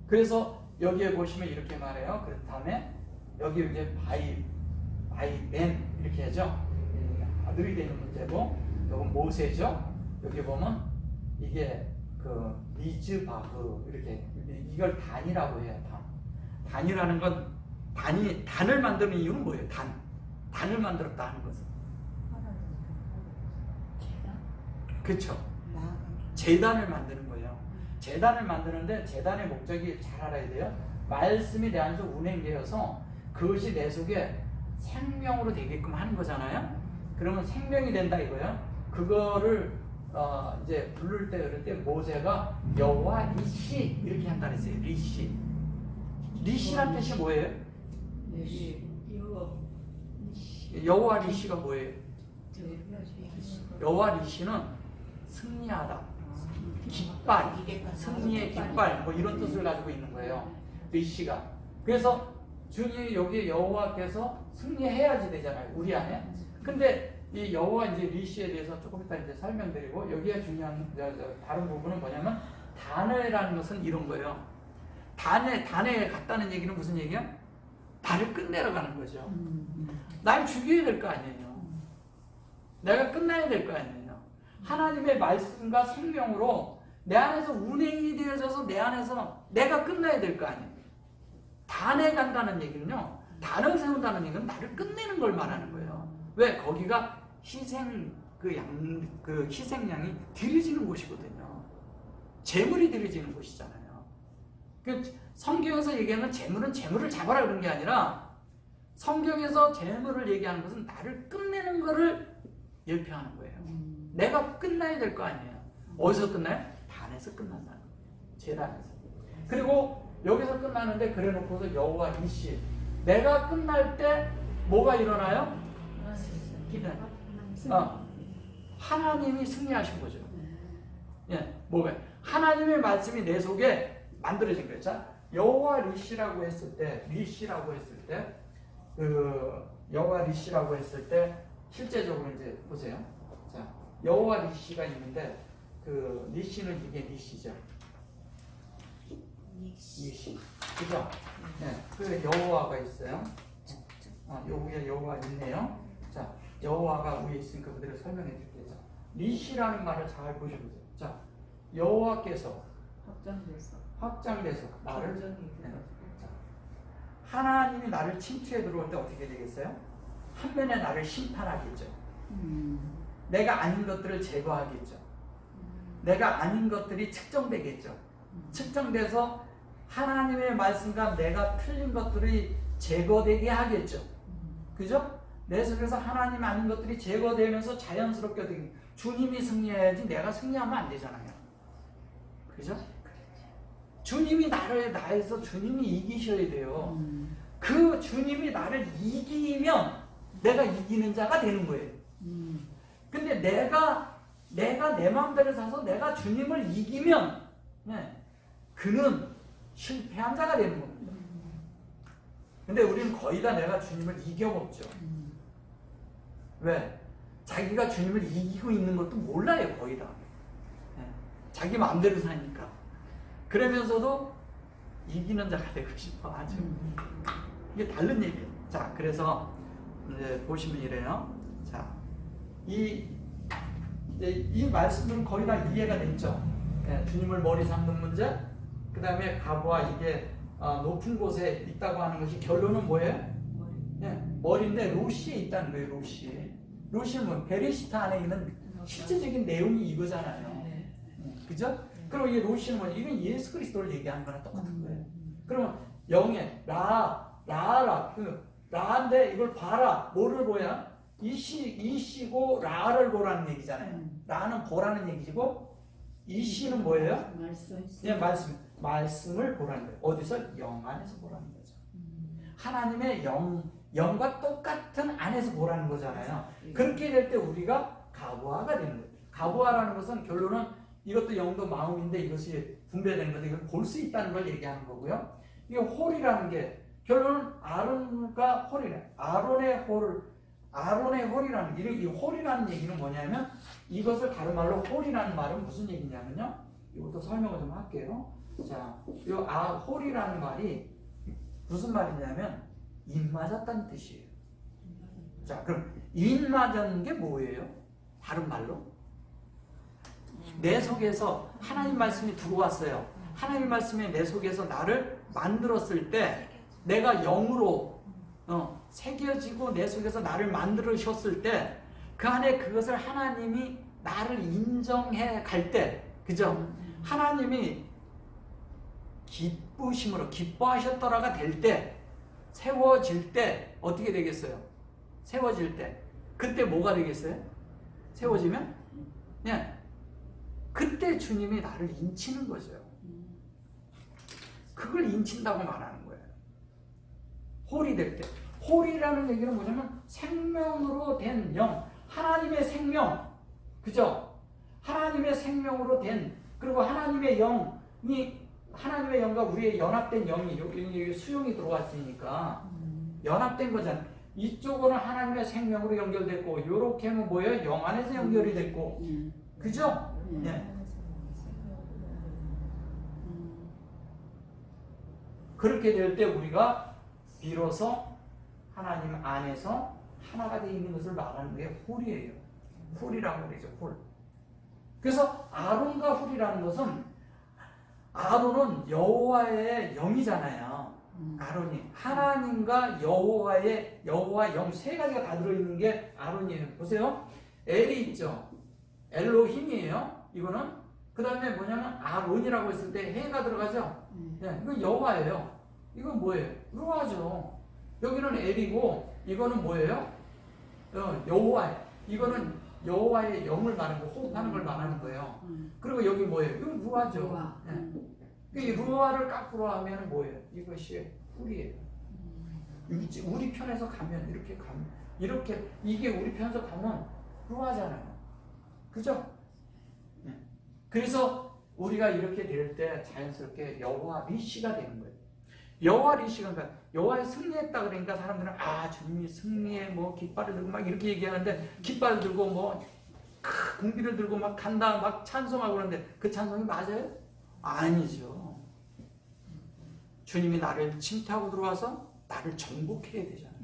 그래서 여기에 보시면 이렇게 말해요. 그 다음에 여기 이제 바이벤 이렇게 하죠. 아들이 되는 문제고, 이건 모세죠. 여기 보면 이게 그 리즈바그 이렇게 이걸 단이라고 해요. 단이라는 건 단을 만드는 이유는 뭐예요? 단을 만들었다 하는 것은. 그렇죠. 제단을 만드는 거예요. 제단을 만드는데 제단의 목적이 잘 알아야 돼요. 말씀이 내 안에서 운행되어서 그것이 내 속에 생명으로 되게끔 하는 거잖아요. 그러면 생명이 된다 이거예요. 그거를 이제 부를 때 그럴 때 모세가 여호와 리시 이렇게 한다 그랬어요. 리시. 리시란 뜻이 뭐예요? 여호와 리시가 뭐예요? 여호와 리시는 승리하다, 깃발, 승리의 깃발 뭐 이런 뜻을 가지고 있는 거예요. 리시가. 그래서 주님 여기 여호와께서 승리해야지 되잖아요. 우리 안에. 근데 이 여호와 이제 리시에 대해서 조금 이따 이제 설명드리고 여기에 중요한 다른 부분은 뭐냐면 단회라는 것은 이런 거예요. 단회에 갔다는 얘기는 무슨 얘기야? 나를 끝내러 가는 거죠. 날 죽여야 될 거 아니에요. 내가 끝나야 될 거 아니에요. 하나님의 말씀과 생명으로 내 안에서 운행이 되어져서 내 안에서 내가 끝나야 될 거 아니에요. 단에 간다는 얘기는요. 단을 세운다는 얘기는 나를 끝내는 걸 말하는 거예요. 왜? 거기가 희생양이 드려지는 곳이거든요. 재물이 드려지는 곳이잖아요. 성경에서 얘기하는 재물은 재물을 잡아라 그런 게 아니라 성경에서 재물을 얘기하는 것은 나를 끝내는 거를 예표하는 거예요. 내가 끝나야 될 거 아니에요. 어디서 끝나요? 단에서 끝난다는 거예요. 제단에서. 그리고 여기서 끝나는데 그래 놓고서 여호와 이시 내가 끝날 때 뭐가 일어나요? 하나님이 승리하신 거죠. 예, 뭐가? 하나님의 말씀이 내 속에 만들어진 거예요. 자, 여호와 리시라고 했을 때, 여호와 리시라고 했을 때 실제적으로 이제 보세요. 자, 여호와 리시가 있는데 그 리시는 이게 리시죠. 리시, 그죠? 네, 그 여호와가 있어요. 여기에 여호와 있네요. 자, 여호와가 위에 있으니까 그대로 설명해 드릴게요. 리시라는 말을 잘 보셔보세요. 자, 여호와께서 확장돼서 나를 자, 하나님이 나를 침투해 들어올 때 어떻게 되겠어요? 한면에 나를 심판하겠죠. 내가 아닌 것들을 제거하겠죠. 내가 아닌 것들이 측정되겠죠. 측정돼서 하나님의 말씀과 내가 틀린 것들이 제거되게 하겠죠. 그죠? 내 속에서 하나님 아닌 것들이 제거되면서 자연스럽게 되게 주님이 승리해야지 내가 승리하면 안 되잖아요. 그죠? 주님이 나에서 주님이 이기셔야 돼요. 그 주님이 나를 이기면 내가 이기는 자가 되는 거예요. 근데 내가 내 마음대로 사서 내가 주님을 이기면 그는 실패한 자가 되는 겁니다. 근데 우리는 거의 다 내가 주님을 이겨먹죠. 왜? 자기가 주님을 이기고 있는 것도 몰라요. 거의 다. 자기 마음대로 사니까. 그러면서도 이기는 자가 되고 싶어. 아주. 이게 다른 얘기예요. 자, 그래서 이제 보시면 이래요. 자, 이 말씀들은 거의 다 이해가 됐죠. 주님을 머리 삼는 문제, 그 다음에 가부와 이게 높은 곳에 있다고 하는 것이 결론은 뭐예요? 머리인데 로시에 있다는 거예요. 로시는 뭐 베레시타 안에 있는 실제적인 내용이 이거잖아요. 그죠? 그럼 이 로시는 뭐냐? 이건 예수 그리스도를 얘기하는 거랑 똑같은 거예요. 그러면 영에 라인데 이걸 봐라. 뭐를 보야? 이시고 라를 보라는 얘기잖아요. 라는 보라는 얘기고 이시는 뭐예요? 말씀. 예, 말씀을 보라는 거예요. 어디서? 영 안에서 보라는 거죠. 하나님의 영과 똑같은 안에서 보라는 거잖아요. 그렇게 될 때 우리가 가부아가 되는 거예요. 가부아라는 것은 결론은 이것도 영도 마음인데 이것이 분배되는 건데 이걸 볼 수 있다는 걸 얘기하는 거고요. 이게 홀이라는 게 결론은 아론과 홀이래. 아론의 홀이라는 이 홀이라는 얘기는 뭐냐면 이것을 다른 말로 홀이라는 말은 무슨 얘기냐면요. 이것도 설명을 좀 할게요. 자, 이 홀이라는 말이 무슨 말이냐면 인 맞았다는 뜻이에요. 자, 그럼 인 맞은 게 뭐예요? 다른 말로 내 속에서 하나님 말씀이 들어왔어요. 하나님 말씀이 내 속에서 나를 만들었을 때 내가 영으로 새겨지고 내 속에서 나를 만들으셨을 때 그 안에 그것을 하나님이 나를 인정해 갈 때, 그죠? 하나님이 기쁘심으로 기뻐하셨더라가 될 때, 세워질 때 어떻게 되겠어요? 세워질 때 그때 뭐가 되겠어요? 세워지면 그냥 그때 주님이 나를 인치는 거죠. 그걸 인친다고 말하는 거예요. 홀이 될 때. 홀이라는 얘기는 뭐냐면 생명으로 된 영, 하나님의 생명, 그죠? 하나님의 생명으로 된, 그리고 하나님의 영과 우리의 연합된 영이 여기 수용이 들어왔으니까 연합된 거잖아요. 이쪽으로는 하나님의 생명으로 연결됐고 이렇게 하면 뭐예요? 영 안에서 연결이 됐고, 그죠? 네. 그렇게 될 때 우리가 비로소 하나님 안에서 하나가 되어 있는 것을 말하는 게 홀이에요. 홀이라고 그러죠. 홀. 그래서 아론과 홀이라는 것은 아론은 여호와의 영이잖아요. 아론이 하나님과 여호와 영 세 가지가 다 들어있는 게 아론이에요. 보세요. 엘이 있죠. 엘로힘이에요. 이거는 그 다음에 뭐냐면 아론이라고 했을 때 해가 들어가죠. 네, 이건 여호와예요. 이건 뭐예요? 여호와죠. 여기는 엘이고 이거는 뭐예요? 여호와예요. 이거는 여호와의 영을 말하는 거, 호흡하는 걸 말하는 거예요. 그리고 여기 뭐예요? 이건 루아죠. 네. 이 루아를 거꾸로 하면 뭐예요? 이것이 훌이에요. 우리 편에서 가면 이렇게 이게 우리 편에서 가면 루아잖아요. 그죠? 네. 그래서 우리가 이렇게 될 때 자연스럽게 여호와 리시가 되는 거예요. 여호와 리시가 그러니까 여호와의 승리했다 그러니까 사람들은 주님이 승리에 뭐 깃발을 들고 막 이렇게 얘기하는데 깃발을 들고 뭐 궁비를 들고 막 간다 막 찬송하고 그러는데 그 찬송이 맞아요? 아니죠. 주님이 나를 침투하고 들어와서 나를 정복해야 되잖아요.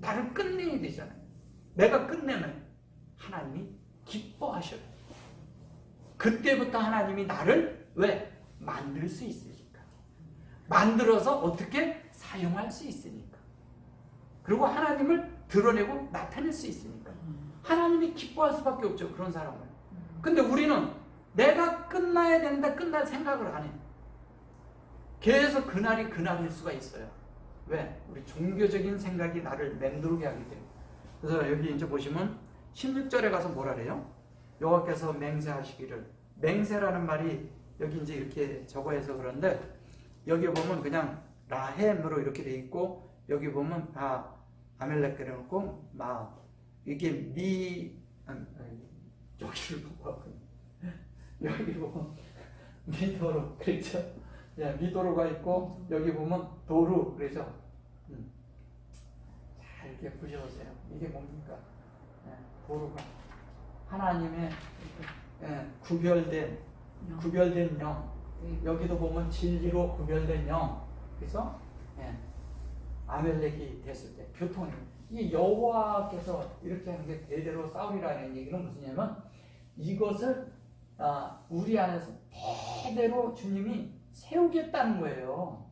나를 끝내야 되잖아요. 내가 끝내면 하나님이 기뻐하셔요. 그때부터 하나님이 나를 왜? 만들 수 있으니까. 만들어서 어떻게? 사용할 수 있으니까. 그리고 하나님을 드러내고 나타낼 수 있으니까. 하나님이 기뻐할 수밖에 없죠. 그런 사람을. 근데 우리는 내가 끝나야 된다 끝날 생각을 안 해. 계속 그날이 그날일 수가 있어요. 왜? 우리 종교적인 생각이 나를 맴돌게 하기 때문에. 그래서 여기 이제 보시면 16절에 가서 뭐라 그래요? 여호와께서 맹세하시기를. 맹세라는 말이 여기 이제 이렇게 적어해서 그런데 여기 보면 그냥 라헴으로 이렇게 돼 있고 여기 보면 다 아멜렉 그려놓고 이게 여기를 보고 여기 보면 미도로 그렇죠? 미도로가 있고 여기 보면 도루 그러죠? 잘 이렇게 보셔보세요. 이게 뭡니까? 도루가 하나님의 구별된 영. 여기도 보면 진리로 구별된 영. 그래서 아멜렉이 됐을 때 교통이 이 여호와께서 이렇게 하는 게 대대로 싸우리라는 얘기는 무슨냐면 이것을 우리 안에서 대대로 주님이 세우겠다는 거예요.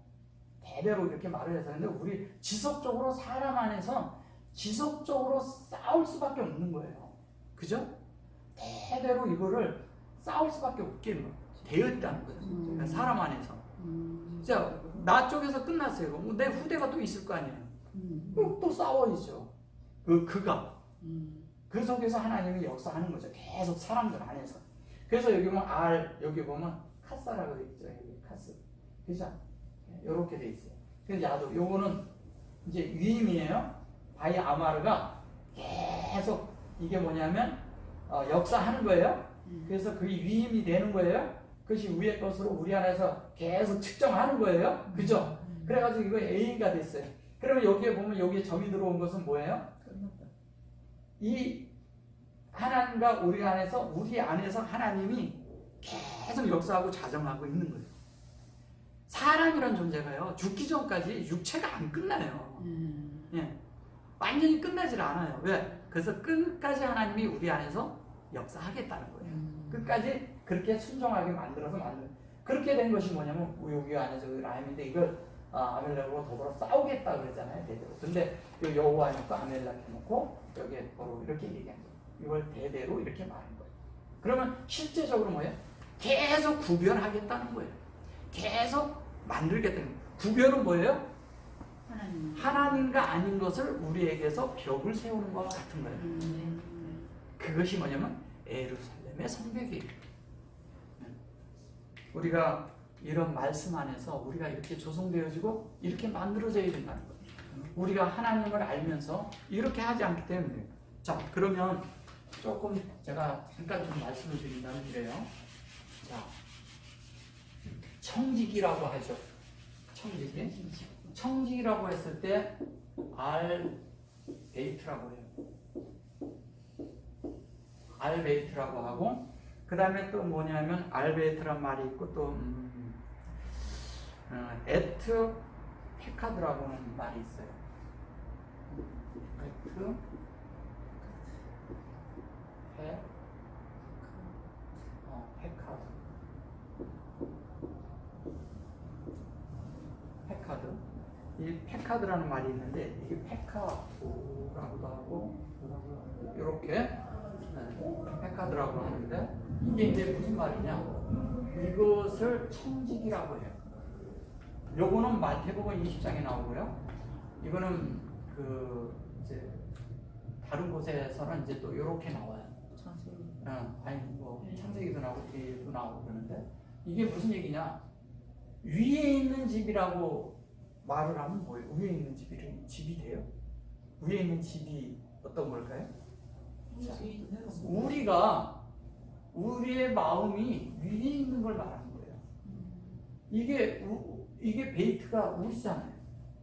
대대로 이렇게 말을 해서. 근데 우리 지속적으로 사람 안에서 지속적으로 싸울 수밖에 없는 거예요. 그죠? 대대로 이거를 싸울 수밖에 없게 되었다는 거죠. 그러니까 사람 안에서. 자, 나 쪽에서 끝났어요. 내 후대가 또 있을 거 아니에요. 또 싸워야죠. 그가 그 속에서 하나님이 역사하는 거죠. 계속 사람들 안에서. 그래서 여기 보면 여기 보면 카사라고 돼 있죠. 여기 카스. 그죠? 이렇게 돼 있어요. 그래서 야도 요거는 이제 위임이에요. 바이 아마르가 계속 이게 뭐냐면 역사하는 거예요. 그래서 그게 위임이 되는 거예요. 그것이 위의 것으로 우리 안에서 계속 측정하는 거예요. 그죠? 그래가지고 이거 A가 됐어요. 그러면 여기에 보면 여기에 점이 들어온 것은 뭐예요? 이 하나님과 우리 안에서 하나님이 계속 역사하고 자정하고 있는 거예요. 사람이란 존재가요, 죽기 전까지 육체가 안 끝나요. 예. 완전히 끝나질 않아요. 왜? 그래서 끝까지 하나님이 우리 안에서 역사하겠다는 거예요. 끝까지 그렇게 순종하게 만들어서 그렇게 된 것이 뭐냐면 우리 안에서 라임인데 이걸 아멜렉으로 더불어 싸우겠다 그랬잖아요. 대대로. 근데 여호와 해놓고 아멜렉 해놓고 여기에 바로 이렇게 얘기한 거예요. 이걸 대대로 이렇게 말한 거예요. 그러면 실제적으로 뭐예요? 계속 구별하겠다는 거예요. 계속 만들겠다는 거예요. 구별은 뭐예요? 하나님과 아닌 것을 우리에게서 벽을 세우는 것과 같은 거예요. 그것이 뭐냐면 예루살렘의 성벽이에요. 우리가 이런 말씀 안에서 우리가 이렇게 조성되어지고 이렇게 만들어져야 된다는 거예요. 우리가 하나님을 알면서 이렇게 하지 않기 때문에. 자, 그러면 조금 제가 잠깐 좀 말씀을 드린다면 이래요. 자, 청지기라고 하죠. 청지기라고 했을 때 알베이트라고 해요. 알베이트라고 하고, 그 다음에 또 뭐냐면 알베이트란 말이 있고 또 에트 페카드라고 하는 말이 있어요. 에트 페카드. 이 페카드라는 말이 있는데 이게 페카도라고도 하고 이렇게 페카드라고 하는데 이게 이제 무슨 말이냐? 이것을 청지기라고 해요. 요거는 마태복음 20장에 나오고요. 이거는 이제 다른 곳에서는 이제 또 이렇게 나와요. 아니 뭐 창세기도 나오고 뒤에도 나오고 그러는데 이게 무슨 얘기냐? 위에 있는 집이라고 말을 하면 뭐예요? 위에 있는 집이 돼요? 위에 있는 집이 어떤 걸까요? 자, 우리의 마음이 위에 있는 걸 말하는 거예요. 이게 베이트가 우리잖아요.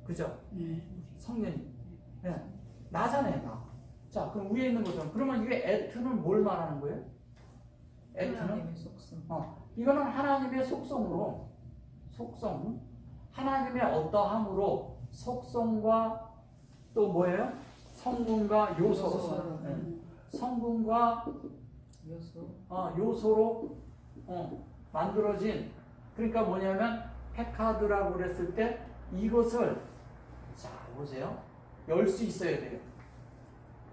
그죠? 성년이. 네. 나잖아요, 나. 자, 그럼 위에 있는 거죠. 그러면 이게 에트는 뭘 말하는 거예요? 에트는 하나님의 속성. 이거는 하나님의 속성, 하나님의 어떠함으로 속성과 또 뭐예요? 성분과 요소. 성분과 요소로 만들어진, 그러니까 뭐냐면 페카드라고 그랬을 때 이것을 자 보세요. 열 수 있어야 돼요.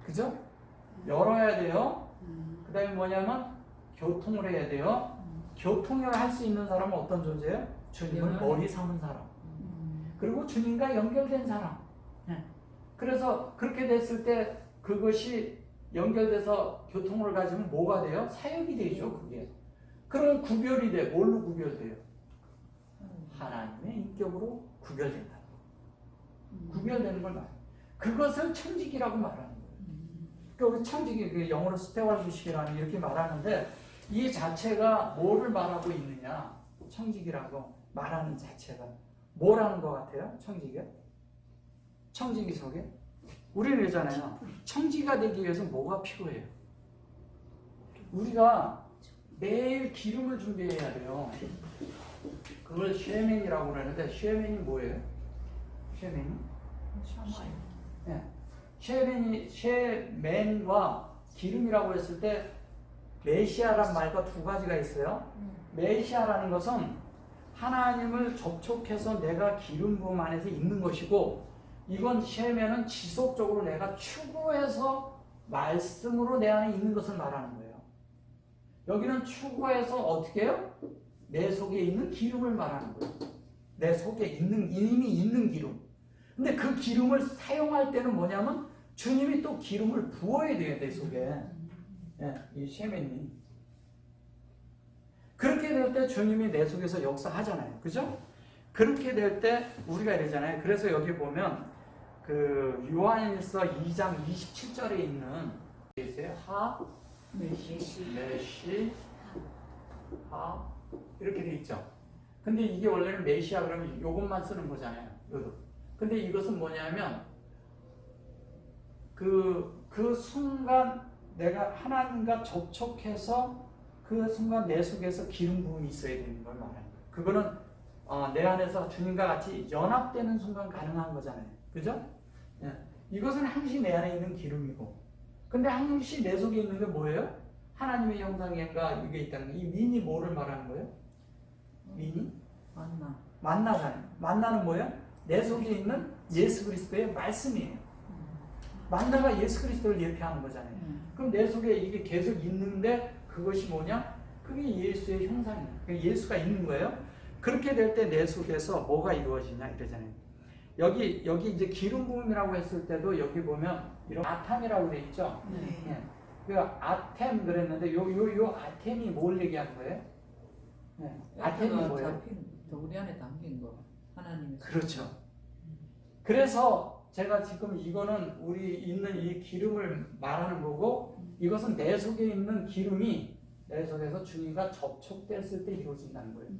그죠? 열어야 돼요. 그 다음에 뭐냐면 교통을 해야 돼요. 교통을 할 수 있는 사람은 어떤 존재예요? 주님을 머리 삼은 사람. 그리고 주님과 연결된 사람. 그래서 그렇게 됐을 때 그것이 연결돼서 교통을 가지면 뭐가 돼요? 사역이 되죠, 그게. 그럼 구별이 돼. 뭘로 구별돼요? 하나님의 인격으로 구별된다. 구별되는 걸 말해요. 그것을 청지기라고 말하는 거예요. 그러니까 청지기, 영어로 스테왈드십이라는 이렇게 말하는데 이 자체가 뭐를 말하고 있느냐? 청지기라고 말하는 자체가 뭐라는 것 같아요? 청지기가? 청지기 속에? 우리는 그러잖아요. 청지기가 되기 위해서 뭐가 필요해요? 우리가 매일 기름을 준비해야 돼요. 그걸 쉐멘이라고 그러는데 쉐멘이 뭐예요? 쉐멘과 기름이라고 했을 때 메시아란 말과 두 가지가 있어요. 메시아라는 것은 하나님을 접촉해서 내가 기름 부음 안에서 있는 것이고, 이건 쉐멘은 지속적으로 내가 추구해서 말씀으로 내 안에 있는 것을 말하는 거예요. 여기는 추구해서 어떻게 해요? 내 속에 있는 기름을 말하는 거예요. 내 속에 이미 있는 기름. 근데 그 기름을 사용할 때는 뭐냐면 주님이 또 기름을 부어야 돼요, 내 속에. 예, 이 셰멘이. 그렇게 될 때 주님이 내 속에서 역사하잖아요. 그죠? 그렇게 될 때 우리가 이러잖아요. 그래서 여기 보면 그 요한일서 2장 27절에 있는 있어요. 메시, 하 이렇게 돼 있죠. 근데 이게 원래는 메시아 그러면 이것만 쓰는 거잖아요. 요도. 근데 이것은 뭐냐면 그 순간 내가 하나님과 접촉해서 그 순간 내 속에서 기름 부음이 있어야 되는 걸 말하는 거예요. 그거는 내 안에서 주님과 같이 연합되는 순간 가능한 거잖아요. 그죠? 예. 이것은 항시 내 안에 있는 기름이고, 근데 항시 내 속에 있는 게 뭐예요? 하나님의 형상인가 이게 있다는 거. 이 민이 뭐를 말하는 거예요? 민이? 만나잖아요. 만나는 뭐예요? 내 속에 있는 예수 그리스도의 말씀이에요. 만나가 예수 그리스도를 예표하는 거잖아요. 그럼 내 속에 이게 계속 있는데 그것이 뭐냐? 그게 예수의 형상이에요. 예수가 있는 거예요. 그렇게 될 때 내 속에서 뭐가 이루어지냐 이러잖아요. 여기 이제 기름 부음이라고 했을 때도 여기 보면 이런 아탐이라고 돼 있죠. 네. 그 아템 그랬는데 요 아템이 뭘 얘기하는 거예요? 네. 아템이 뭐예요? 우리 안에 담긴 거 하나님의. 그렇죠. 그래서 제가 지금 이거는 우리 있는 이 기름을 말하는 거고, 이것은 내 속에 있는 기름이 내 속에서 주님과 접촉됐을 때 이루어진다는 거예요.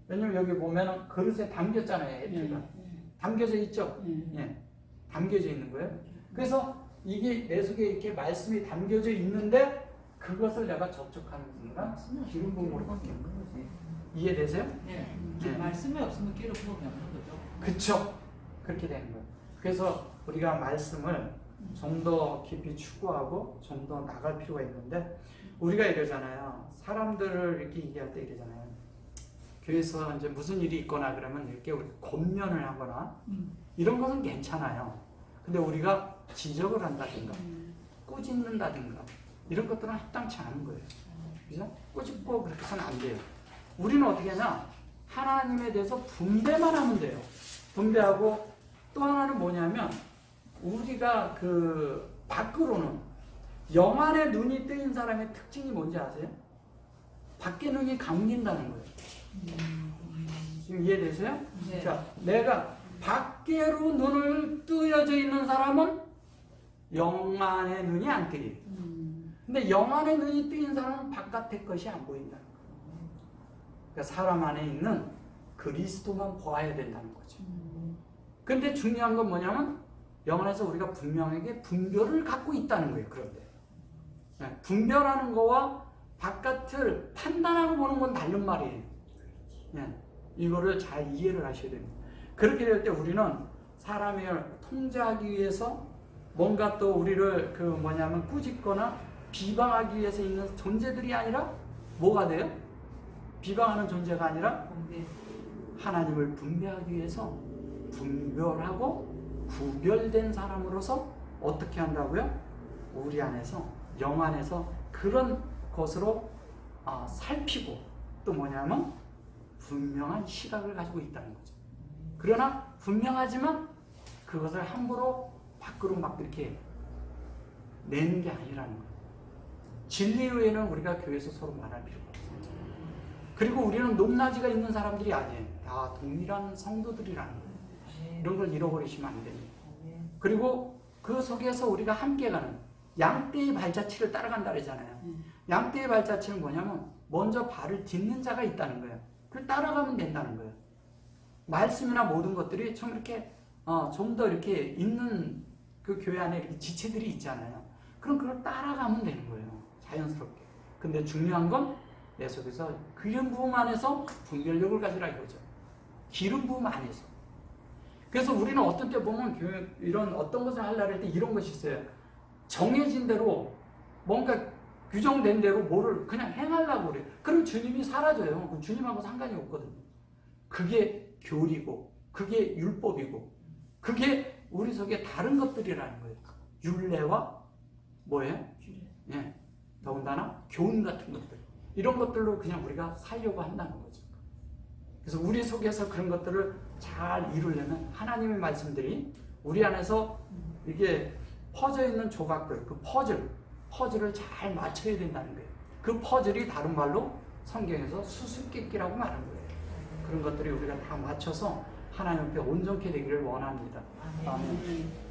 왜냐면 여기 보면 그릇에 담겼잖아요. 해피가 담겨져 있죠. 예, 담겨져 있는 거예요. 그래서 이게 내 속에 이렇게 말씀이 담겨져 있는데 그것을 내가 접촉하는 순간 기름 부음으로 바뀌는 거지. 이해되세요? 네. 네. 말씀이 없으면 기름 부음이 없는 거죠. 그쵸. 그렇게 되는 거예요. 그래서 우리가 말씀을 좀 더 깊이 추구하고 좀 더 나갈 필요가 있는데, 우리가 이러잖아요. 사람들을 이렇게 얘기할 때 이러잖아요. 교회에서 이제 무슨 일이 있거나 그러면 이렇게 우리 권면을 하거나 이런 것은 괜찮아요. 근데 우리가 지적을 한다든가 꾸짖는다든가 이런 것들은 합당치 않은 거예요. 그죠? 꾸짖고 그렇게 해서는 안 돼요. 우리는 어떻게 하냐? 하나님에 대해서 분배만 하면 돼요. 분배하고, 또 하나는 뭐냐면 우리가 그 밖으로는 영안의 눈이 뜨인 사람의 특징이 뭔지 아세요? 밖의 눈이 감긴다는 거예요. 지금 이해되세요? 네. 자, 내가 밖으로 눈을 뜨여져 있는 사람은 영안의 눈이 안 뜨여요. 근데 영안의 눈이 뜨인 사람은 바깥의 것이 안 보인다는 거예요. 그러니까 사람 안에 있는 그리스도만 보아야 된다는 거죠. 근데 중요한 건 뭐냐면 영안에서 우리가 분명하게 분별을 갖고 있다는 거예요. 그런데 분별하는 거와 바깥을 판단하고 보는 건 다른 말이에요. 이거를 잘 이해를 하셔야 됩니다. 그렇게 될 때 우리는 사람을 통제하기 위해서 뭔가 또 우리를 꾸짖거나 비방하기 위해서 있는 존재들이 아니라 뭐가 돼요? 비방하는 존재가 아니라 하나님을 분배하기 위해서 분별하고 구별된 사람으로서 어떻게 한다고요? 우리 안에서, 영 안에서 그런 것으로 살피고, 또 뭐냐면 분명한 시각을 가지고 있다는 거죠. 그러나 분명하지만 그것을 함부로 밖으로 막 이렇게 내는 게 아니라는 거예요. 진리 외에는 우리가 교회에서 서로 말할 필요가 없습니다. 그리고 우리는 높낮이가 있는 사람들이 아니에요. 다 동일한 성도들이라는 거예요. 이런 걸 잃어버리시면 안 됩니다. 그리고 그 속에서 우리가 함께 가는 양떼의 발자취를 따라간다 그러잖아요. 양떼의 발자취는 뭐냐면 먼저 발을 딛는 자가 있다는 거예요. 그걸 따라가면 된다는 거예요. 말씀이나 모든 것들이 좀 이렇게 좀 더 이렇게 있는 그 교회 안에 이렇게 지체들이 있잖아요. 그럼 그걸 따라가면 되는 거예요. 자연스럽게. 근데 중요한 건 내 속에서 기름 부음 안에서 분별력을 가지라 이거죠. 기름 부음 안에서. 그래서 우리는 어떤 때 보면 교회 이런 어떤 것을 하려고 할 때 이런 것이 있어요. 정해진 대로 뭔가 규정된 대로 뭐를 그냥 행하려고 그래요. 그럼 주님이 사라져요. 그럼 주님하고 상관이 없거든요. 그게 교리고, 그게 율법이고, 그게 우리 속에 다른 것들이라는 거예요. 율례와 뭐예요? 예, 더군다나 교훈 같은 것들. 이런 것들로 그냥 우리가 살려고 한다는 거죠. 그래서 우리 속에서 그런 것들을 잘 이루려면 하나님의 말씀들이 우리 안에서 이게 퍼져 있는 조각들, 그 퍼즐을 잘 맞춰야 된다는 거예요. 그 퍼즐이 다른 말로 성경에서 수수께끼라고 말한 거예요. 그런 것들이 우리가 다 맞춰서 하나님 앞에 온전케 되기를 원합니다. 아멘. 아멘.